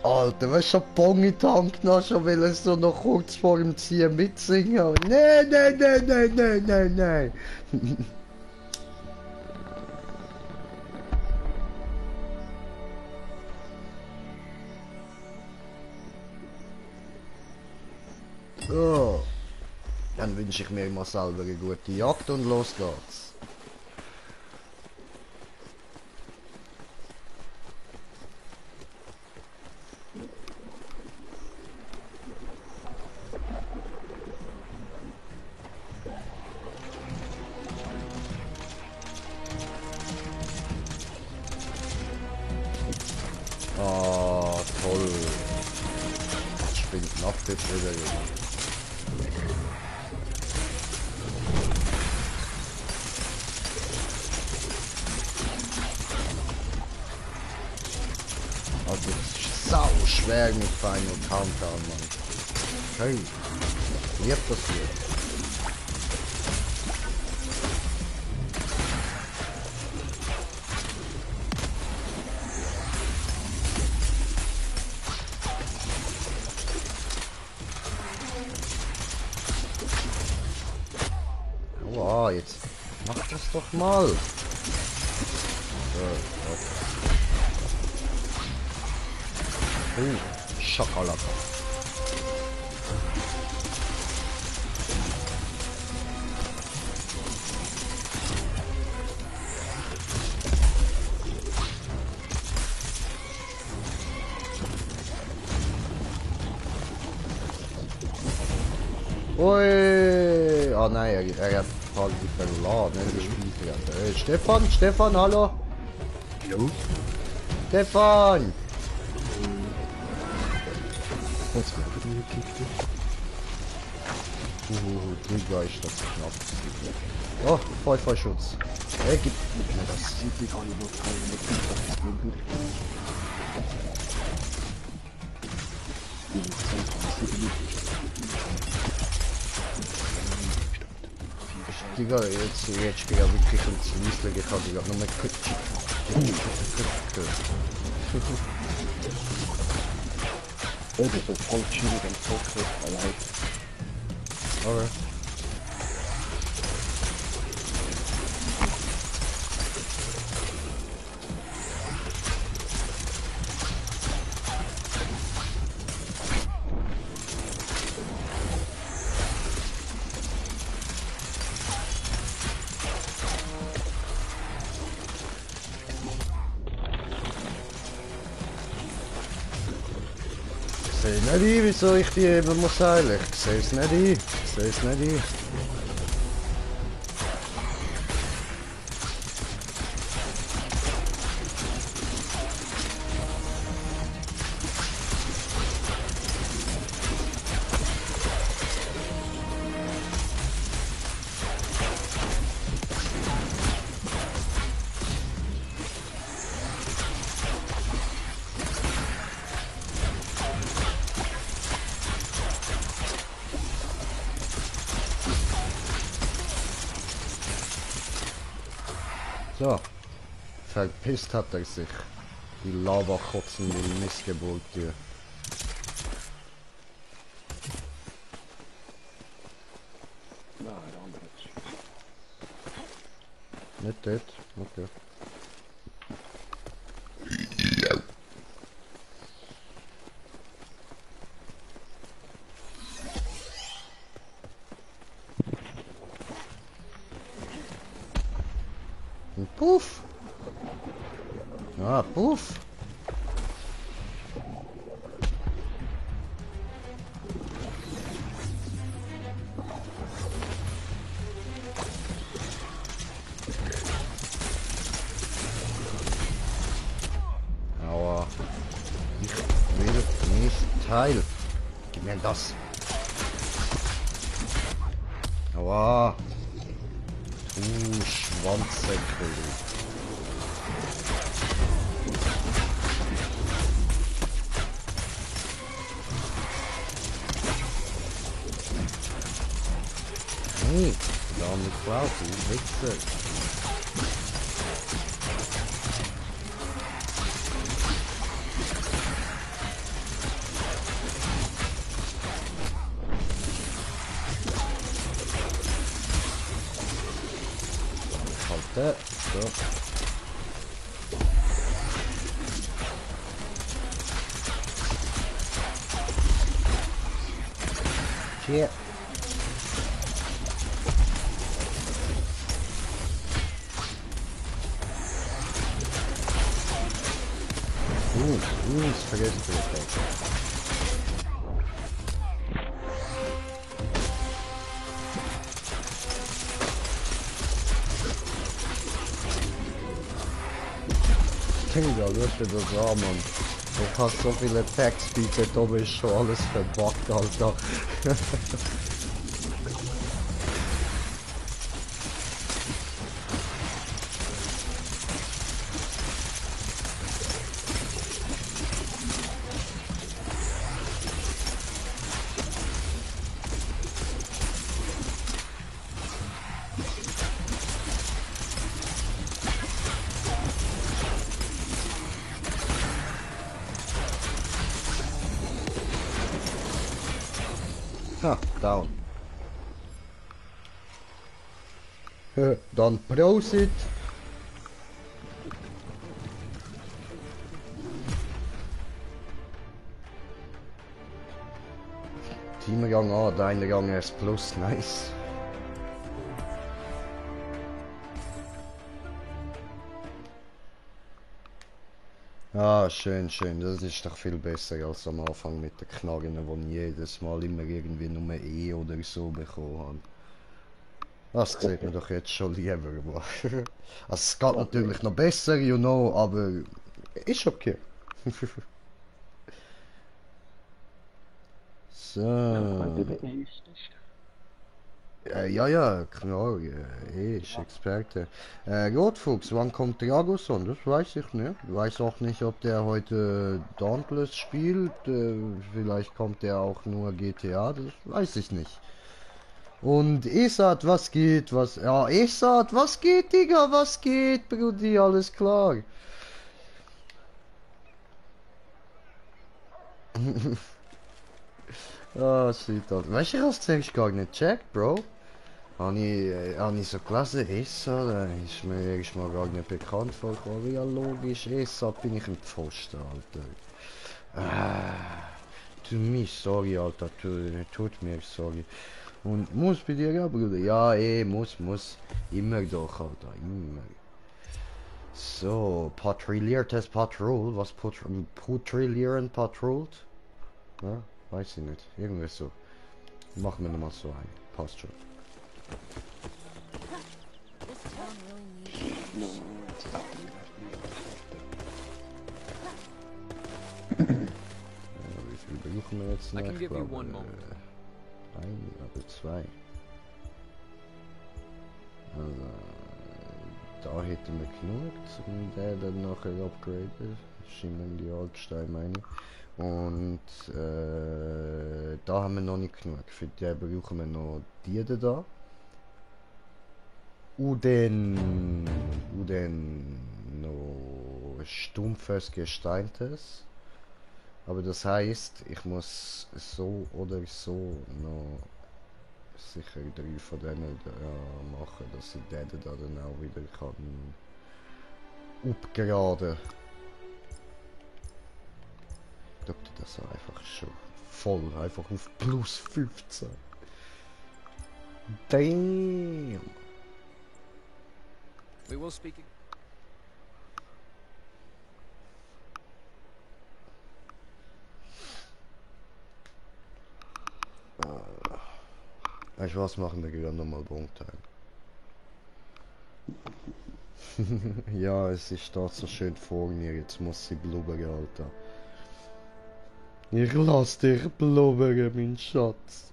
Alter, weißt du, schon Bong in die Hand genommen, schon will es so noch kurz vor dem Ziehen mitsingen. Nein, nein, nein, nein, nein, nein, nein. So, dann wünsche ich mir immer selber eine gute Jagd und los geht's. Ah, toll. Das springt nach jetzt wieder. Also es ist sau schwer mit Final Countdown, Mann. Hey, wird das hier? Ja, jetzt mach das doch mal. So, Schokolade. Ui! Oh nein, er hat halt verladen, er gespielt. Stefan, hallo? Jo. Stefan! Jetzt wird er gekickt. Trigger ist das knapp. Oh, Vollschutz. Hey, gib mir das. Die kann ich noch teilen. Digga, jetzt geht er wirklich ins Wiesel, ich habe gerade nur mit Das ist voll chillig und voll allein. Okay. Ich sehe nicht ein, wieso ich die eben muss heilen. Ich sehe es nicht ein. Ich sehe es nicht ein. So. Verpisst hat er sich. Die Lava kotzen, die Missgeburt hier. Nein, der andere ist Nicht dort. Okay. Und puff! Ah, puff! Aua. Ich will nicht Teil. Gib mir das. Aua. Schwanzsäckel. Hey, da mit Cloud, du Wichser. Halt, so. Shit. Das vergesse ich jetzt. Digga, du hast wieder so, Mann. Du hast so viele Attack-Speed, da oben ist schon alles verbuggt, Alter. Ha, down. Dann Prosit! Teamgang A, deine Gang S plus, nice. Ah, schön, schön. Das ist doch viel besser als am Anfang mit den Knarren, wo ich jedes Mal immer irgendwie nur E oder so bekommen habe. Das sieht man doch jetzt schon lieber. Also, es geht natürlich noch besser, you know, aber ist okay. Wenn du So. der Erste ist. Ja, ja, klar, ist Experte. Rotfuchs, wann kommt Dragoson? Das weiß ich nicht. Ich weiß auch nicht, ob der heute Dauntless spielt. Vielleicht kommt der auch nur GTA, das weiß ich nicht. Und Esat, was geht? Was? Ja, Esat, was geht, Digga? Was geht, Brudi? Alles klar. Ah, shit, Alter. Weißt du, ich hab's zuerst gar nicht gecheckt, Bro. Habe ich so gelesen, ESA, da ist mir erstmal gar nicht bekannt vorgekommen. Ja, logisch, ESA bin ich ein Pfosten, Alter. Tut mir sorry, Alter, tut mir sorry. Und muss bei dir, ja, Bruder? Ja, muss. Immer doch, Alter, immer. So, patrouilliertes Patrol, was patrouillieren patrollt? Ja, weiß ich nicht, irgendwie so. Machen wir nochmal so ein, passt schon. This town really needs No, shit. jetzt ist Wie viel brauchen wir jetzt I noch? can Ich give you glaube, one moment. ein oder zwei. Also, da hätten wir genug, um den dann nachher upgraden. Schimmern die Altsteine meine ich. Und da haben wir noch nicht genug. Für die brauchen wir noch die da. Und dann noch stumpfes Gesteintes. Aber das heißt, ich muss so oder so noch sicher 3 von denen machen, dass ich den da dann auch wieder kann upgraden. Ich glaube, das einfach schon voll, einfach auf plus 15. Damn! We will speak. Weißt du was, machen wir gerne nochmal Boomtime. Ja, es ist da so schön vor mir, jetzt muss sie blubbern, Alter. Ich lass dich blubbern, mein Schatz.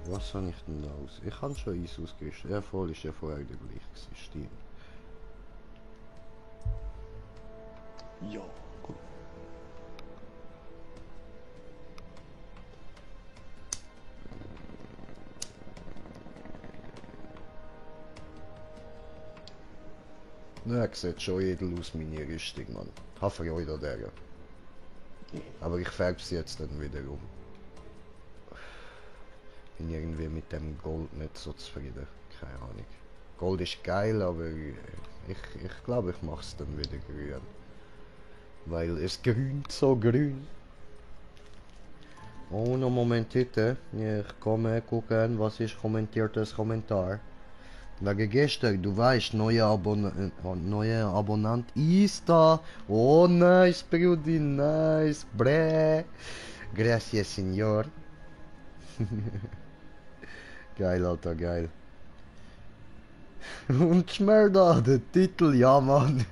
Was habe ich denn da aus? Ich habe schon Eis ausgerüstet. Ja, voll ist ja vorher der gleiche gewesen, stimmt. ja, gut. Ja, sieht schon edel aus, meine Rüstung, Mann. Habe Freude an der. Aber ich färbe sie jetzt dann wieder um. Bin irgendwie mit dem Gold nicht so zufrieden. Keine Ahnung. Gold ist geil, aber ich glaube, ich mache es dann wieder grün. Weil es grünt so grün. Oh, noch Moment bitte. Ich komme gucken, was ist kommentiertes Kommentar. Wegen gestern, du weißt, neuer Abonnent ist da. Oh, nice, Brudi, nice. Bre. Gracias, Senor. Geil, Alter, geil. Und Schmerda, der Titel, ja, Mann.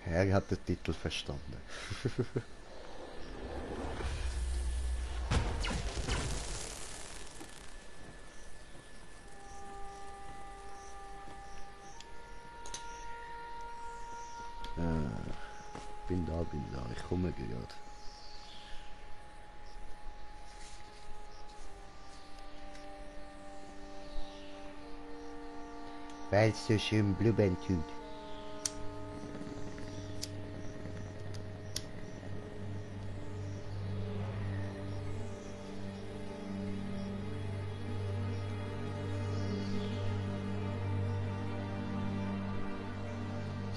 Er hat den Titel verstanden. Bin da, ich komme gerade. Weil es so schön blubbern tut.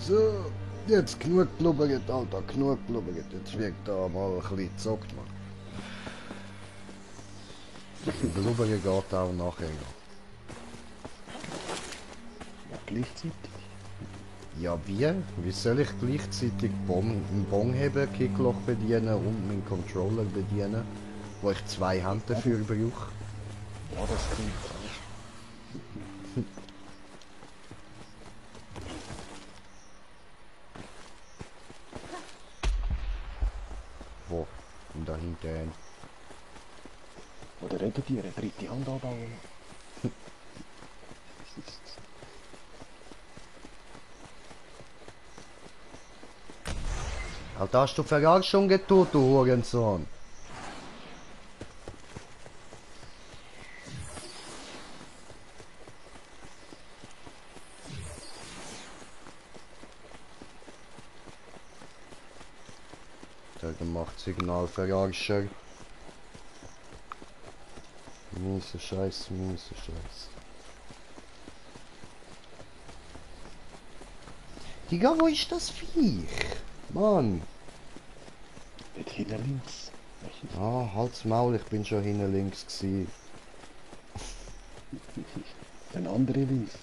So, jetzt genug blubbert, Alter, genug blubbert. Jetzt wird da mal ein bisschen gezockt, Mann. Blubbern geht auch nachher noch. Ja, gleichzeitig. Ja, wie? Wie soll ich gleichzeitig einen Bong heben, Kickloch bedienen und meinen Controller bedienen, wo ich 2 Hände dafür brauche? Ja, das klingt auch. Wo? Und da hinten. Oder eben dir eine dritte Hand anbauen. Alter, hast du Ferrari schon getan, du Hurensohn? Der gemacht Signal Ferrari. Miese Scheiß, miese Scheiß. Digga, wo ist das Viech? Mann! Dort hinten links. Ah, halt's Maul, ich bin schon hinten links gsi. Ein anderer links.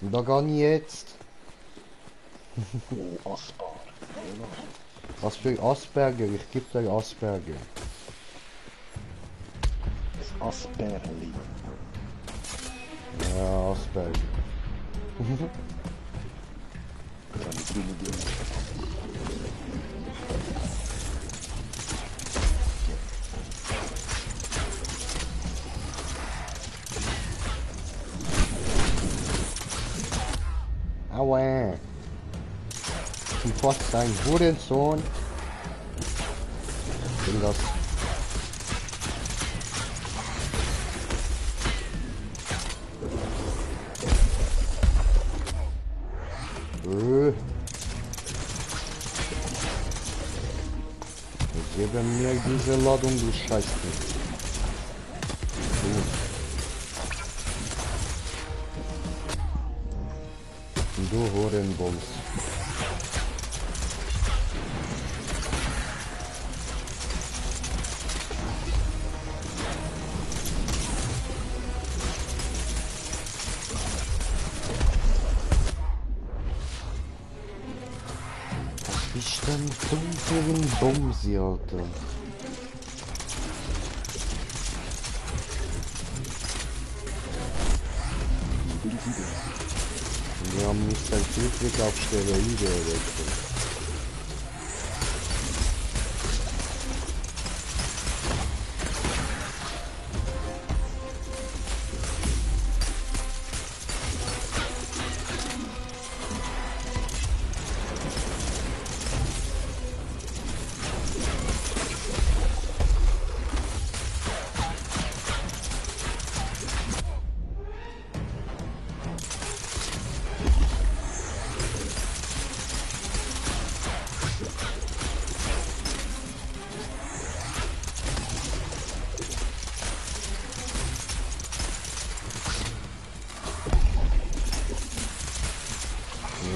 Und da gehe ich jetzt. Oh, Aspar. Was für Asperger? Ich geb dir Asperger. Das Asperli. Ja, Asperger. Ja, die grüne Dinge. Aua! Du fast dein Hurensohn. Bin das. Gebe mir diese Ladung, du Scheißdreck. Du Hurenbums. Was bist denn du für ein Bumsi, Alter? Wir haben mich seit Flugweg auf Steroide erwechselt.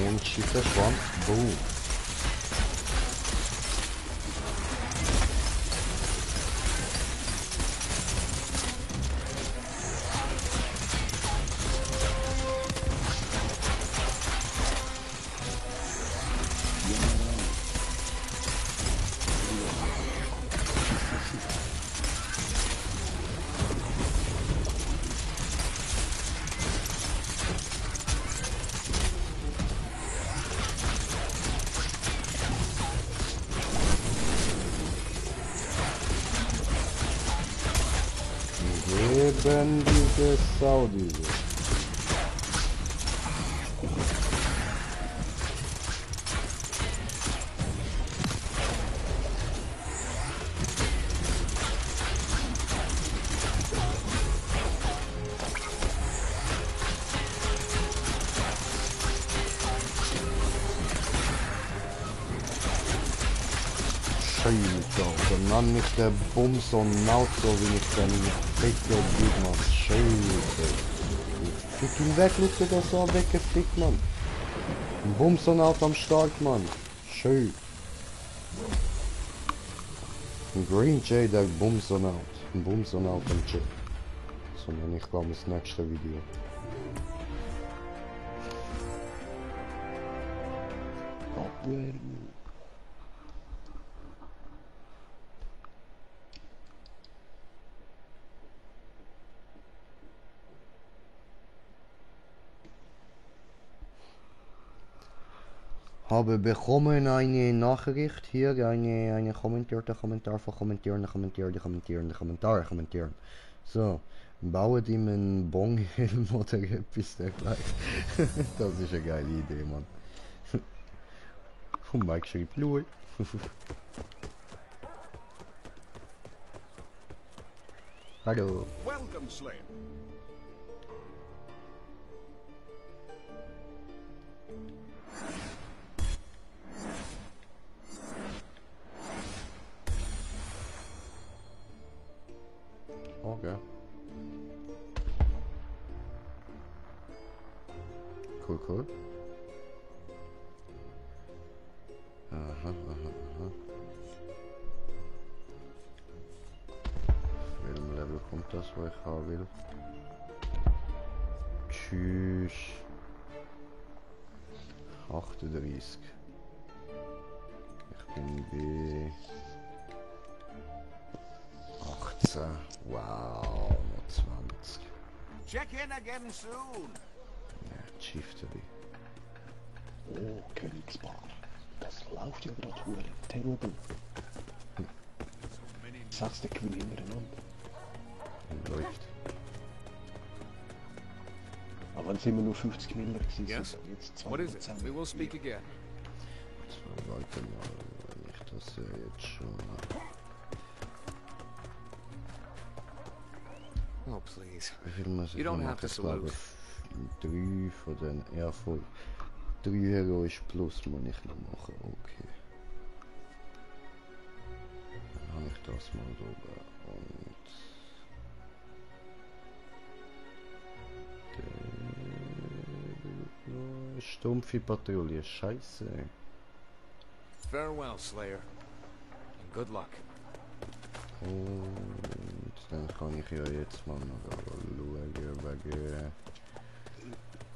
Und schießt der Schwanz. Boom. Eben diese Sau, diese. Scheiße, dann nahm mich der Bums und naut so wie ich den Ficker gibt, man. Scheiße. Ich fick ihn weg, Leute, das so weggefickt, man. Ein Bumsonaut am Start, Mann. Schön. Ein Green Jay, der Bumsonaut. Ein Bumsonaut am J. So nenne ich glaube das nächste Video. Habe bekommen eine Nachricht hier, eine kommentierte Kommentar von kommentieren. So, baue ihm einen Bonghelm oder etwas dergleichen. Das ist eine geile Idee, Mann. Und Mike schreibt Louis. Hallo. Welcome, Slayer. Okay. Cool. Aha. Welchem Level kommt das, wo ich haben will? Tschüss. 38. Ich bin bei 18. Wow, noch 20. Check in again soon. Ja, Chieftain. Oh, Königsbahn. Das läuft ja gerade hure terrible. 6 Gewinn hintereinander. Läuft. Aber wenn es immer nur 50 Miller gewesen Yes? sind, jetzt What is it? 2%. We will speak again. So, warte mal, wenn ich das ja jetzt schon... Oh, please. Wie viel muss ich You don't noch have to machen? Ich glaube, salute. 3 von den... Ja, voll. 3 heroisch plus muss ich noch machen, okay. Dann habe ich das mal drüber und... Stumpfe Patrouille, scheiße. Farewell, Slayer. And good luck. Und dann kann ich ja jetzt mal noch schauen wegen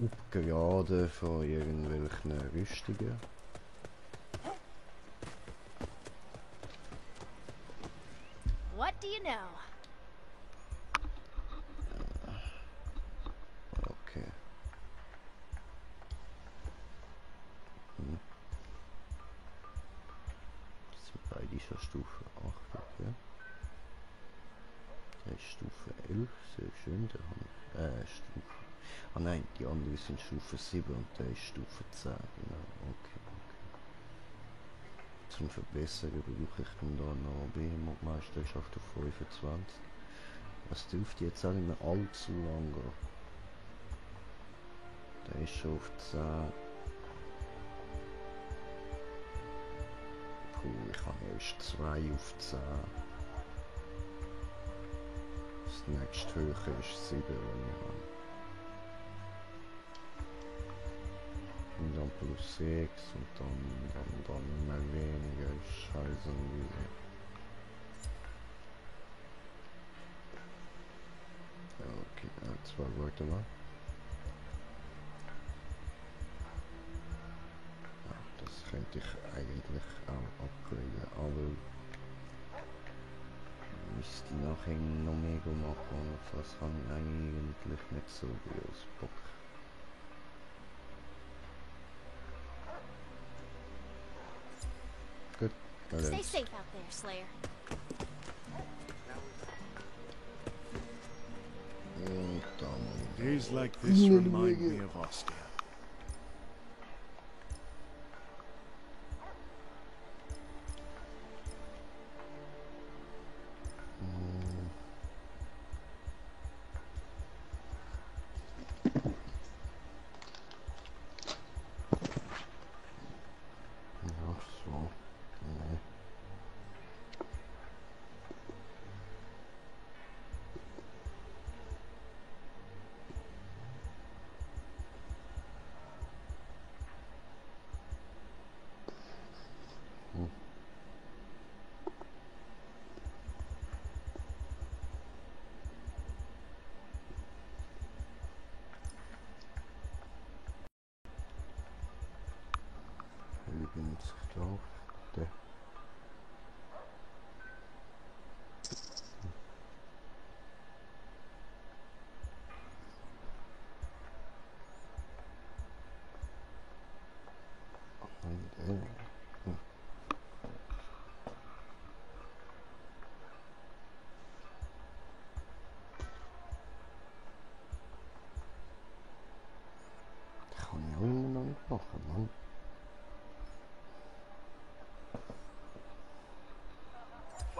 Upgraden von irgendwelchen Rüstungen. What do you know? Okay. Sind beide schon Stufe 8, okay. Der ist Stufe 11, sehr schön, der hat Stufe... Ah nein, die anderen sind Stufe 7 und der ist Stufe 10, genau, okay. Zum Verbessern brauche ich dann da noch Behemoth-Meisterschaft auf 25. Das dürfte jetzt auch nicht mehr allzu lang gehen. Der ist schon auf 10. Puh, ich habe erst 2 auf 10. Das nächste höher ist 7, wenn ich habe. Und dann plus 6 und dann mal weniger Scheiße. Ja, okay, zwei Leute mal. Ja, das könnte ich eigentlich auch upgraden, aber müsste nachher noch mega machen und auf das habe ich eigentlich nicht so groß Bock. Gut, Stay safe out there, Slayer. und dann Days like this remind me of Ostia. ach so. Nee.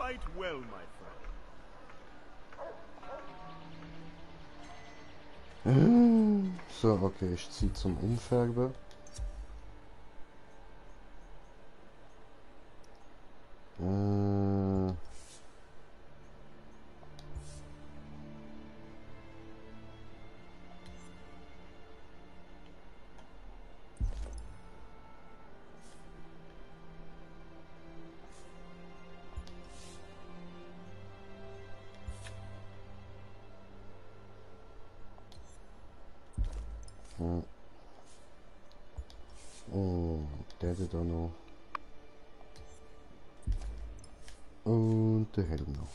Fight well, my friend. So, okay, ist Zeit zum Umfärben. Oh, der da noch. Und der Helm noch.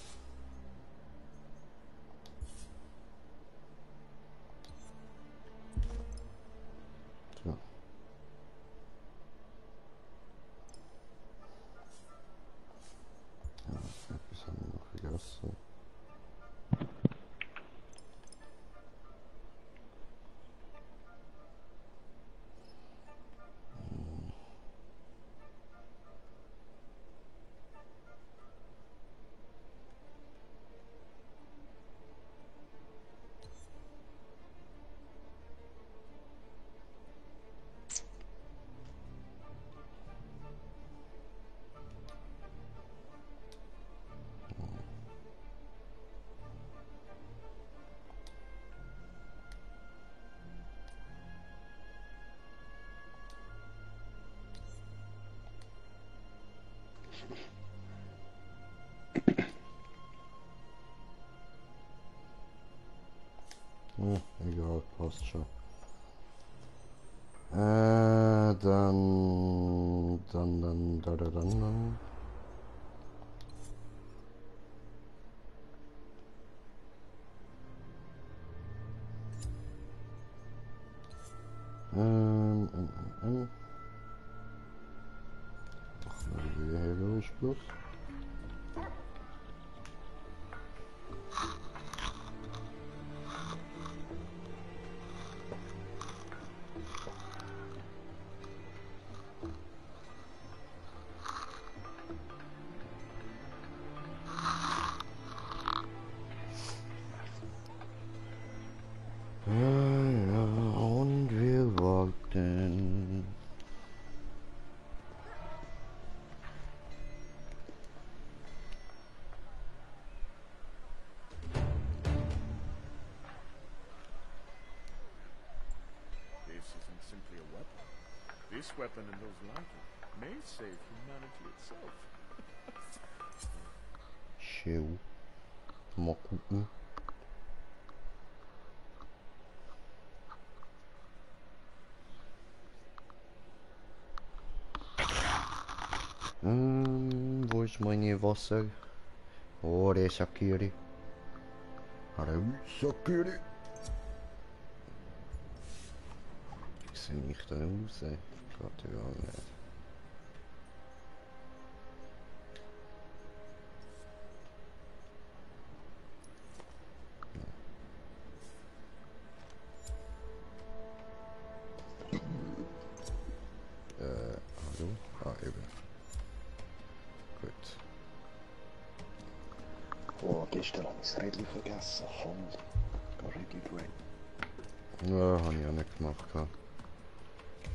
So. Ja, etwas haben wir noch vergessen. Egal, passt schon. Dann. Ach, wie hier los, bloß. Und wir warten. This isn't simply a weapon. This weapon and those like it may save humanity itself. Schön. Mal gucken. Wo ist meine Wasser? Oh, der Sakiri. Hallo, Sakiri. Wie sehe ich da raus? Geht ja gar nicht. Hallo? Ah, eben. Gut. Oh, gestern habe ich das Rädchen vergessen. Voll. Rädchen Brain. Ja, habe ich auch nicht gemacht.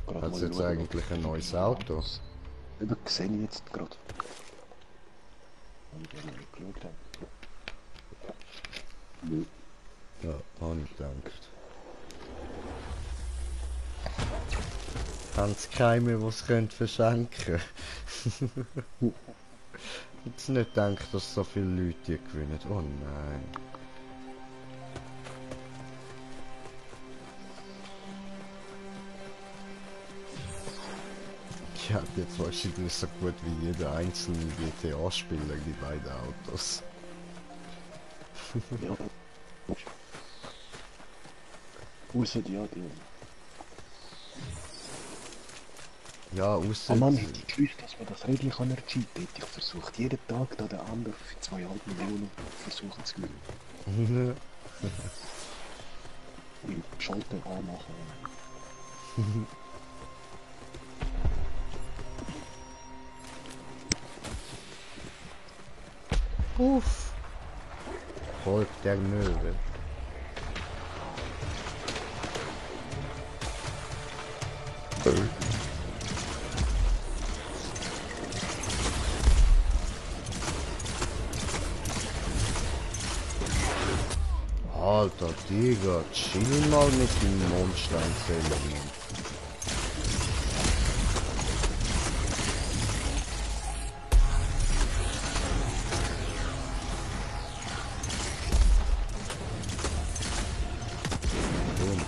Hat es jetzt eigentlich ein neues Auto? Eben, sehe ich jetzt gerade. Wenn ich noch nicht geschaut habe. Ja, habe ich gedacht. Haben sie keine, was könnt verschenken? Jetzt nicht gedacht, dass so viele Leute die gewinnen. Oh nein. Ich habe jetzt wahrscheinlich so gut wie jeder einzelne GTA-Spieler die beiden Autos. Ja. Ausser ja, die. Ja, ausser... Ah Mann, hätte ich gewusst, dass man das Rädchen kann ercheaten, hätte ich versucht, jeden Tag da den anderen für 2,5 Millionen versuchen zu gewinnen. Im Schalter anmachen. Uff. Volk der Möwe. Alter Digga, chill mal mit dem Mondsteinzellen. Boom.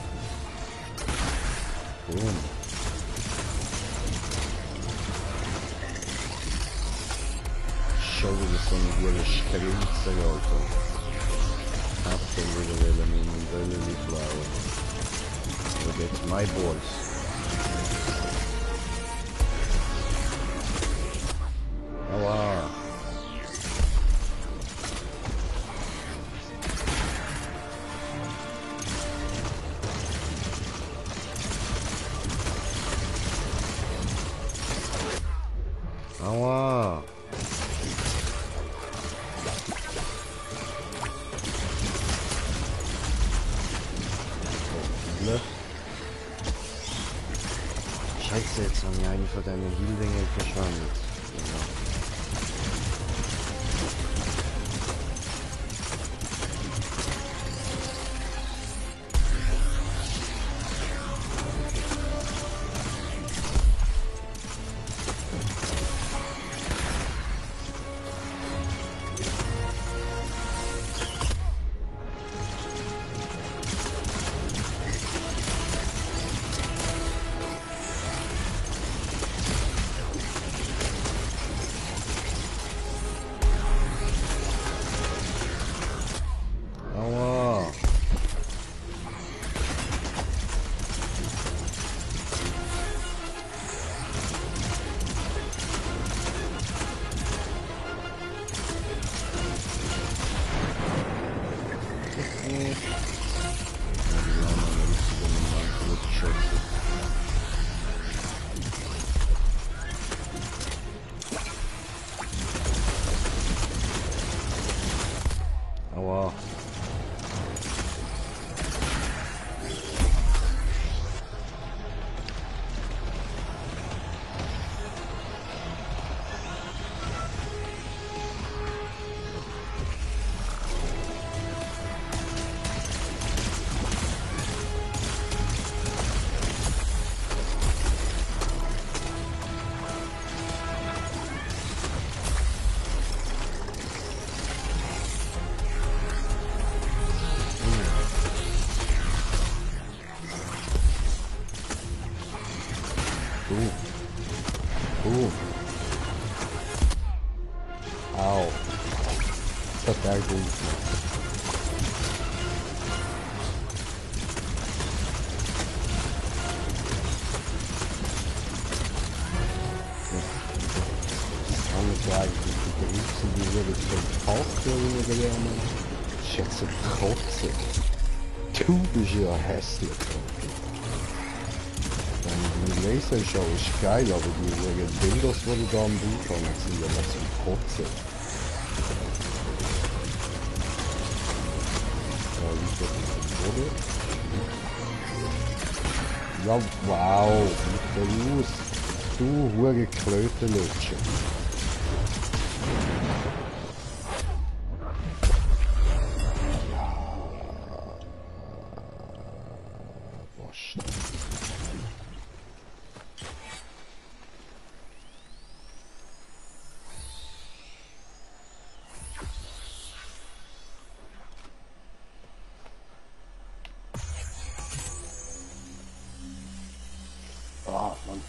Boom. Schau, wie das so eine gute Skrinze, Alter. Hab schon wieder meinen Böllen flower. So that's my boys. Aua. Aua. Scheiße, jetzt haben wir einen von deinen Heal-Dingen verschwunden. Aua. Au. Das hat der gut. Das eigentlich die Berufsen, die würde ich vom Tauchkirchen gelernt. Ich schätze trotzdem. Du bist ja hässlich. Die Lasershow ist geil, aber die Windows, die du da am Buch hast, sind ja noch zum Kotzen. Ja, wow, mit raus. Du hure Krötenlutscher. Ah, Mann.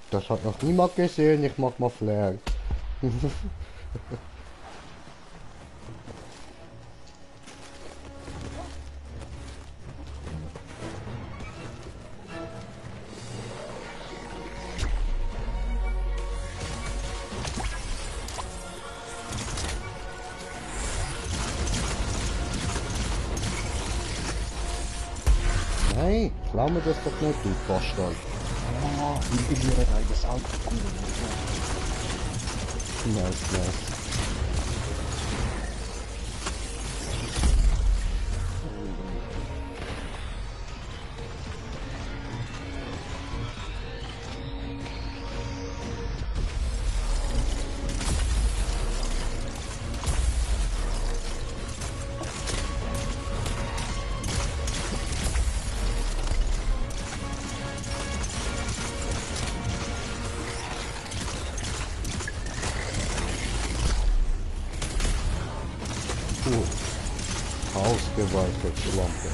Das hat noch niemand gesehen, ich mach mal Flair. Nein, klau mir das doch nicht, du Bastard. Ah, hinter mir hat ein Auto gekommen. Nice, nice. Ausgeweitet, Lampe.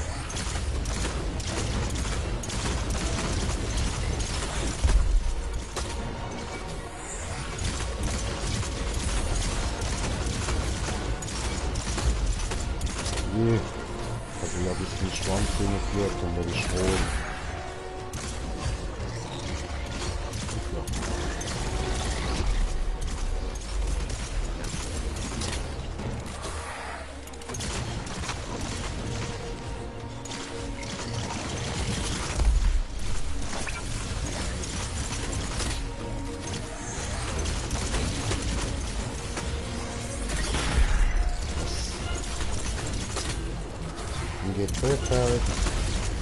Je, also ja, bis den Schwanz hingeführt und der ist rot. Gefrettert,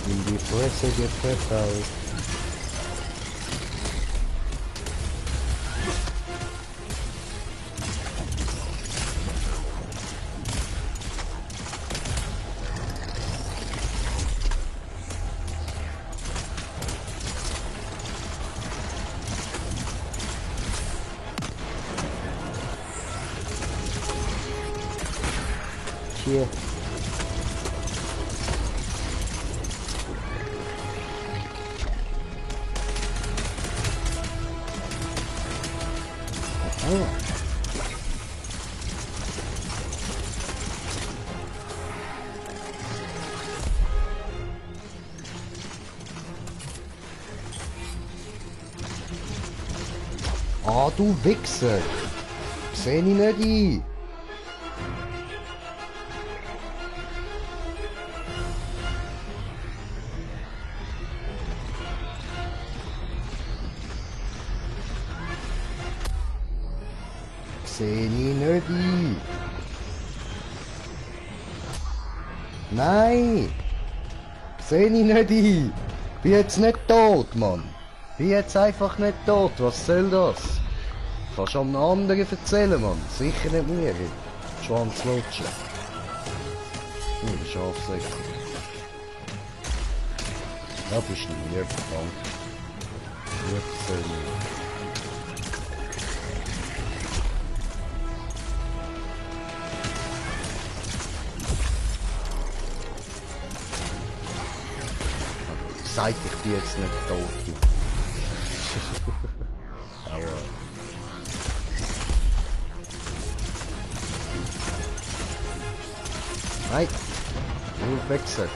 in die Fresse gefrettert. Hier. Ah, du Wichser! Seh ich nicht ein! Seh ich nicht ein! Nein! Seh ich nicht ein! Bin jetzt nicht tot, Mann! Bin jetzt einfach nicht tot, was soll das? Kannst du am anderen erzählen, Mann. Sicher nicht mir. Schwanz lutschen. Der Schafsäcke. Da bist du lieb, danke. Lieb, sehr lieb. Sag ich bin jetzt nicht tot, du. Aua. Nein, nur wechseln.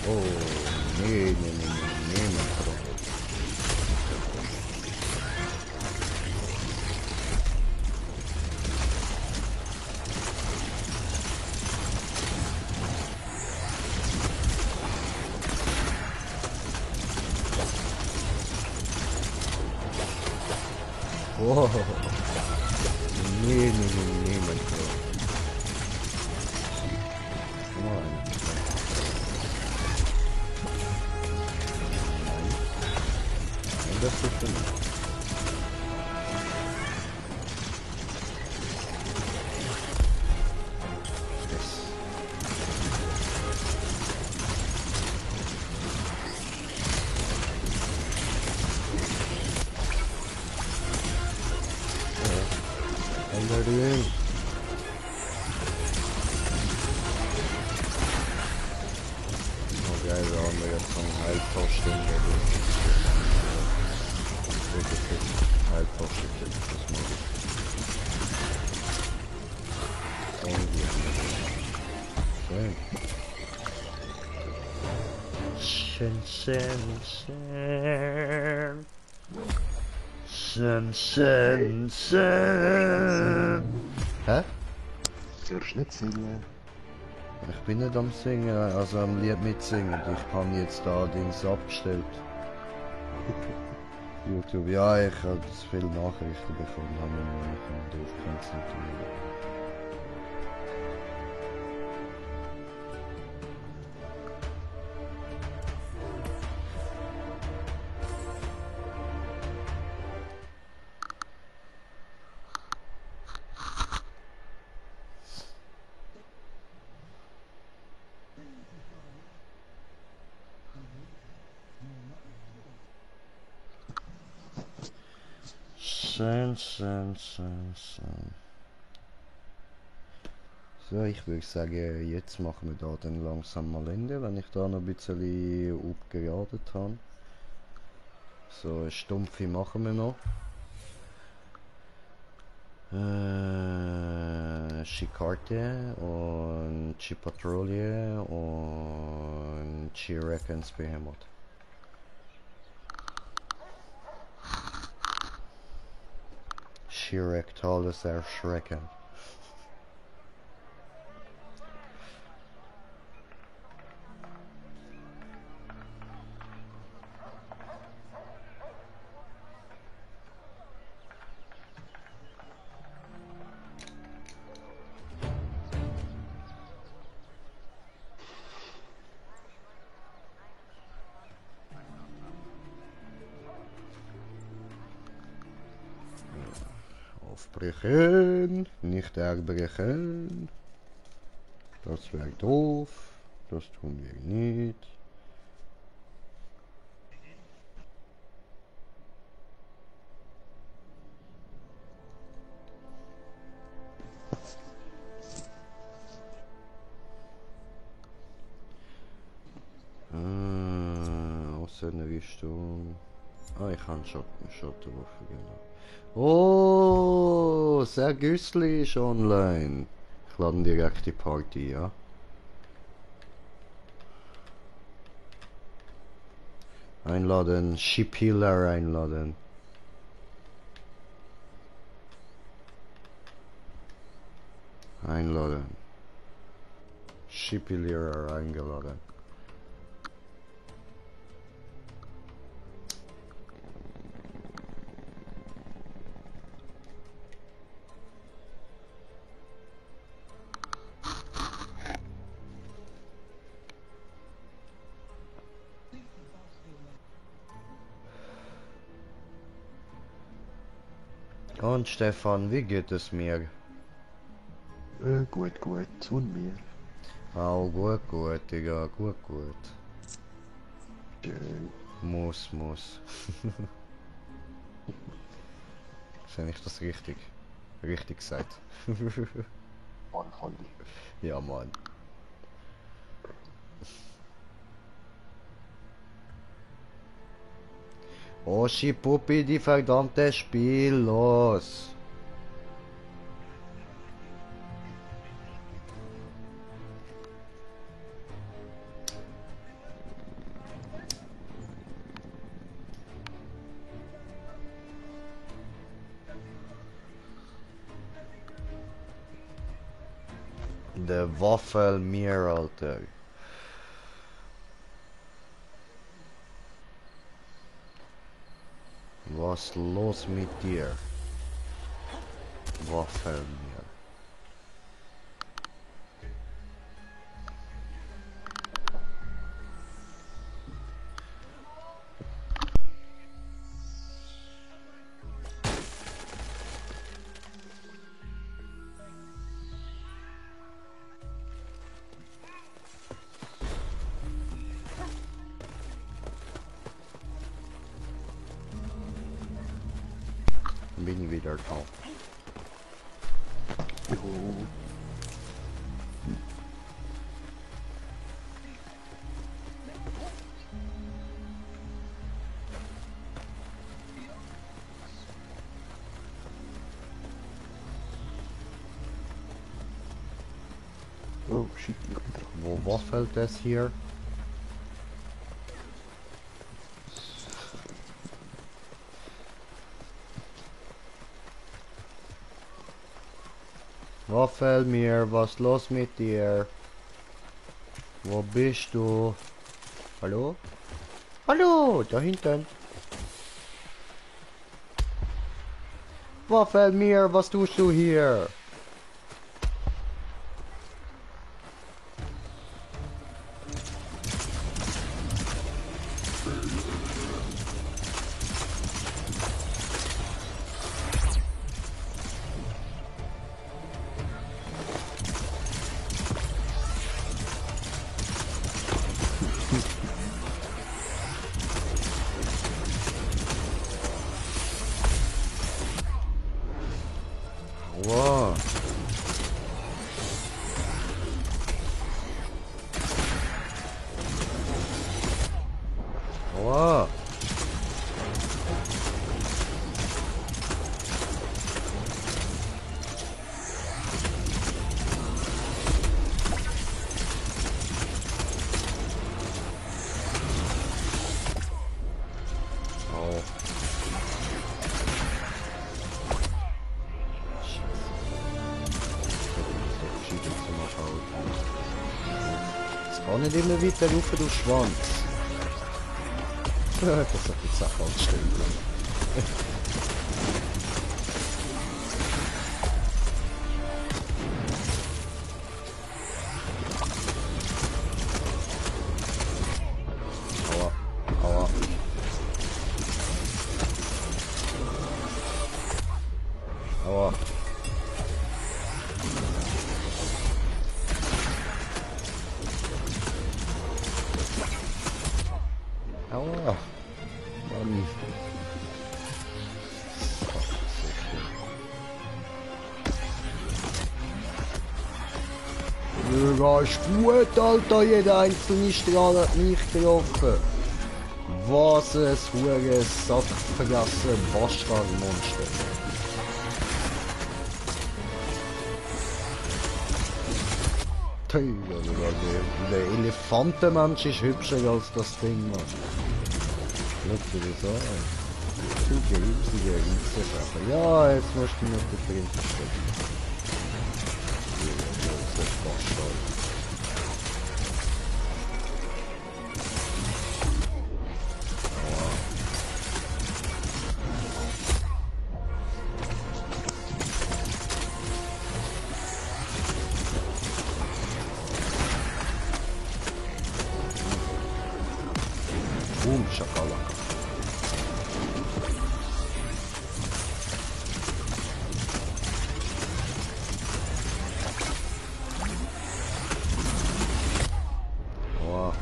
Oh, nee, mein Freund. Oh, nee, mein Freund. Komm mal rein. Nein, das ist für mich. Heiltaste Heiltaste das mag ich. Schön. Schön. Hä? Hörst du nicht singen? Ich bin nicht am Singen, also am Lied mitsingen. Ich habe jetzt da Dings abgestellt. YouTube, ja, ich habe viele Nachrichten bekommen, habe mich noch nicht darauf konzentriert. Schön. So, ich würde sagen, jetzt machen wir da dann langsam mal Ende, wenn ich da noch ein bisschen aufgeradet habe. So, eine Stumpfe machen wir noch. Schikarte und Chipatrouille und Chirek ins Behemoth. Chirek Talus erschrecken. Aufbrechen, nicht erbrechen. Das wäre doof. Das tun wir nicht. Aus einer Richtung. Ah, ich kann Schotterwaffe, genau. Oh, sehr Güssli ist online. Ich lade direkt die Party, ja. Einladen, Shipiller einladen. Einladen. Shipiller eingeladen. Und Stefan, wie geht es mir? Gut. Und mir? Auch gut, Digga, gut. Schön. Muss. Habe ich das richtig gesagt? Vollkommen. Ja, Mann. Oshi Puppi, die verdammte Spiel, los! Der Waffel mir, Alter. Was los mit dir? Waffel mir. Bin ich wieder da. was fällt das hier? Waffel mir, was los mit dir? Wo bist du? Hallo? Hallo, da hinten. Waffel mir, was tust du hier? Wow. Wow. Oh. Es kann nicht immer weiter rauf, du Schwanz. Das hat jetzt auch falsch stimmt. Aua, aua. Aua. Aua. Mann. Ja, ist gut, Alter, jeder einzelne Strahl hat mich getroffen. Was ein hure Sackvergessen Bastardmonster. Der Elefantenmensch ist hübscher als das Ding, Mann. Schau dir das an. Du grusiger Riesenschäfer. Ja, jetzt musst du nicht da drin verstecken. Du Bastard. Boom, Schakalaka. Wow.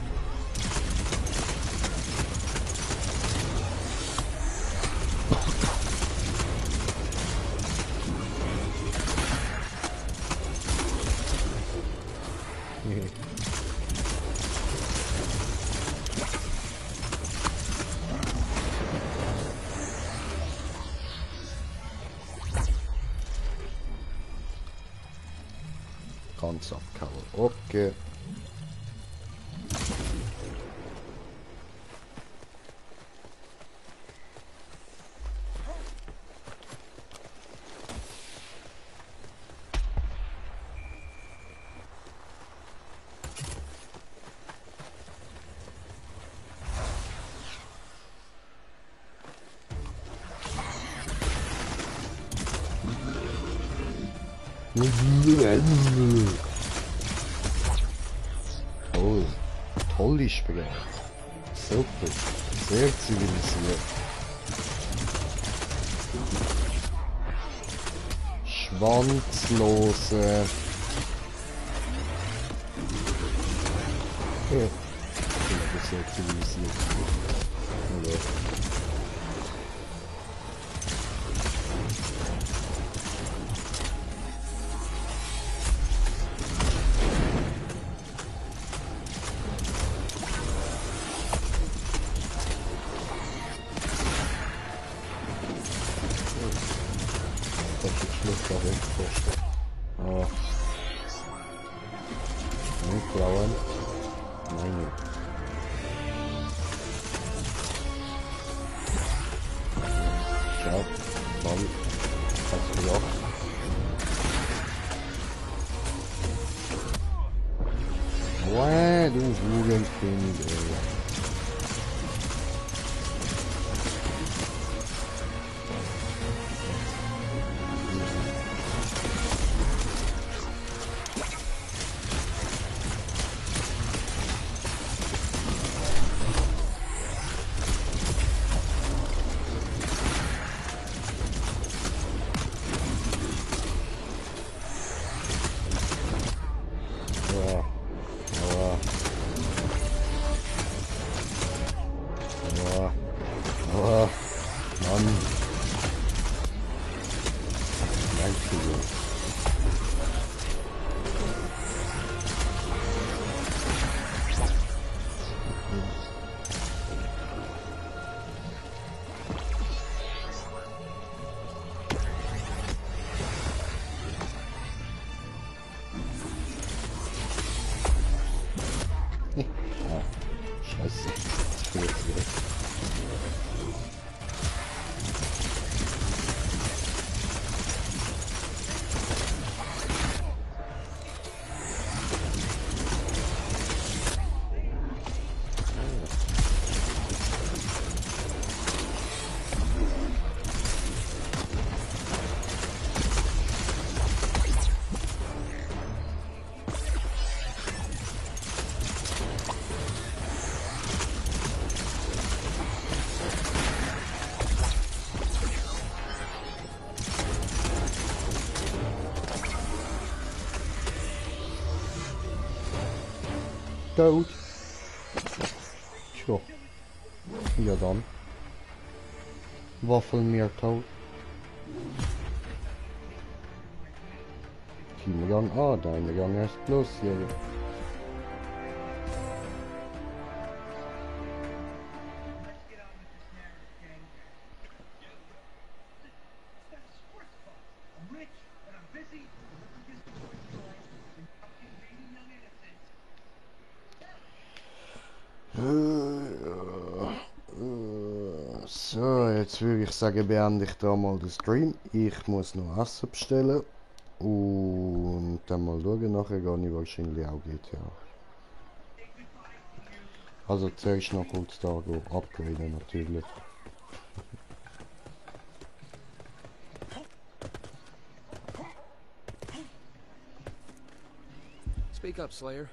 Ganz abgehauen. Okay. Toll. Tolle Spiele. Super. Sehr zivilisiert. Schwanzlose. Ja. Ich bin aber sehr zivilisiert. Hallo. Das ist schlecht da weggekocht. Ah. Nicht klauen. Oh, Mann. Danke, Jungs. Scheiße. Ich bin jetzt direkt. Tot. Tja. Ja dann. Waffelmeer tot. Timegang A, deine Gang erst los hier. So, jetzt würde ich sagen, beende ich da mal den Stream. Ich muss noch Essen bestellen. Und dann mal schauen, nachher gehe ich wahrscheinlich auch GTA. Also zuerst noch kurz da upgraden natürlich. Speak up, Slayer.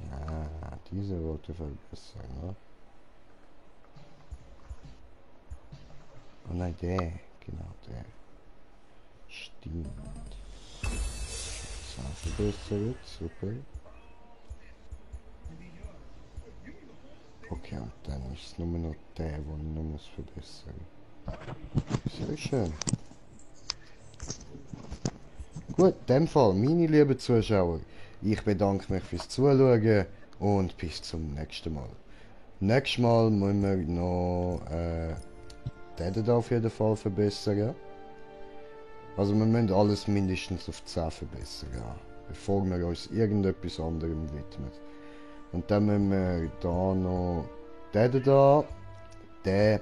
Ja, diese wollte verbessern, ne? Oh nein, der. Genau, der. Stimmt. So, verbessert, super. Okay, und dann ist es nur noch der, den ich noch muss verbessern. Sehr schön. Gut, in dem Fall, meine lieben Zuschauer, ich bedanke mich fürs Zuschauen und bis zum nächsten Mal. Nächstes Mal müssen wir noch den hier auf jeden Fall verbessern. Also wir müssen alles mindestens auf 10 verbessern, bevor wir uns irgendetwas anderem widmen. Und dann müssen wir da noch den da, der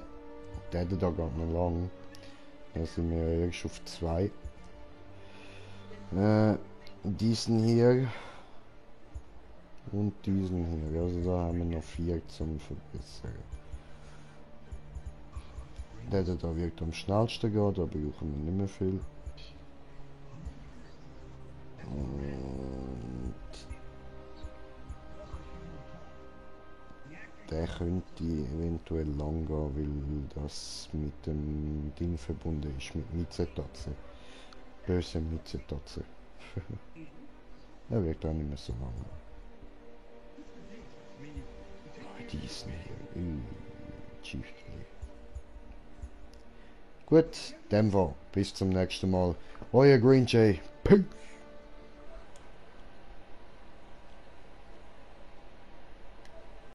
da geht noch lang. Da sind wir erst auf 2. Diesen hier und diesen hier, also da haben wir noch 4 zum Verbessern. Der da wird am schnellsten gehen, da brauchen wir nicht mehr viel. Und der könnte eventuell lang gehen, weil das mit dem Ding verbunden ist, mit Mizetaze. Böse Mizetaze. Der wird auch nicht mehr so lang. Diesen hier. Chief. Gut, dann war. Bis zum nächsten Mal. Euer Green Jay. Peace.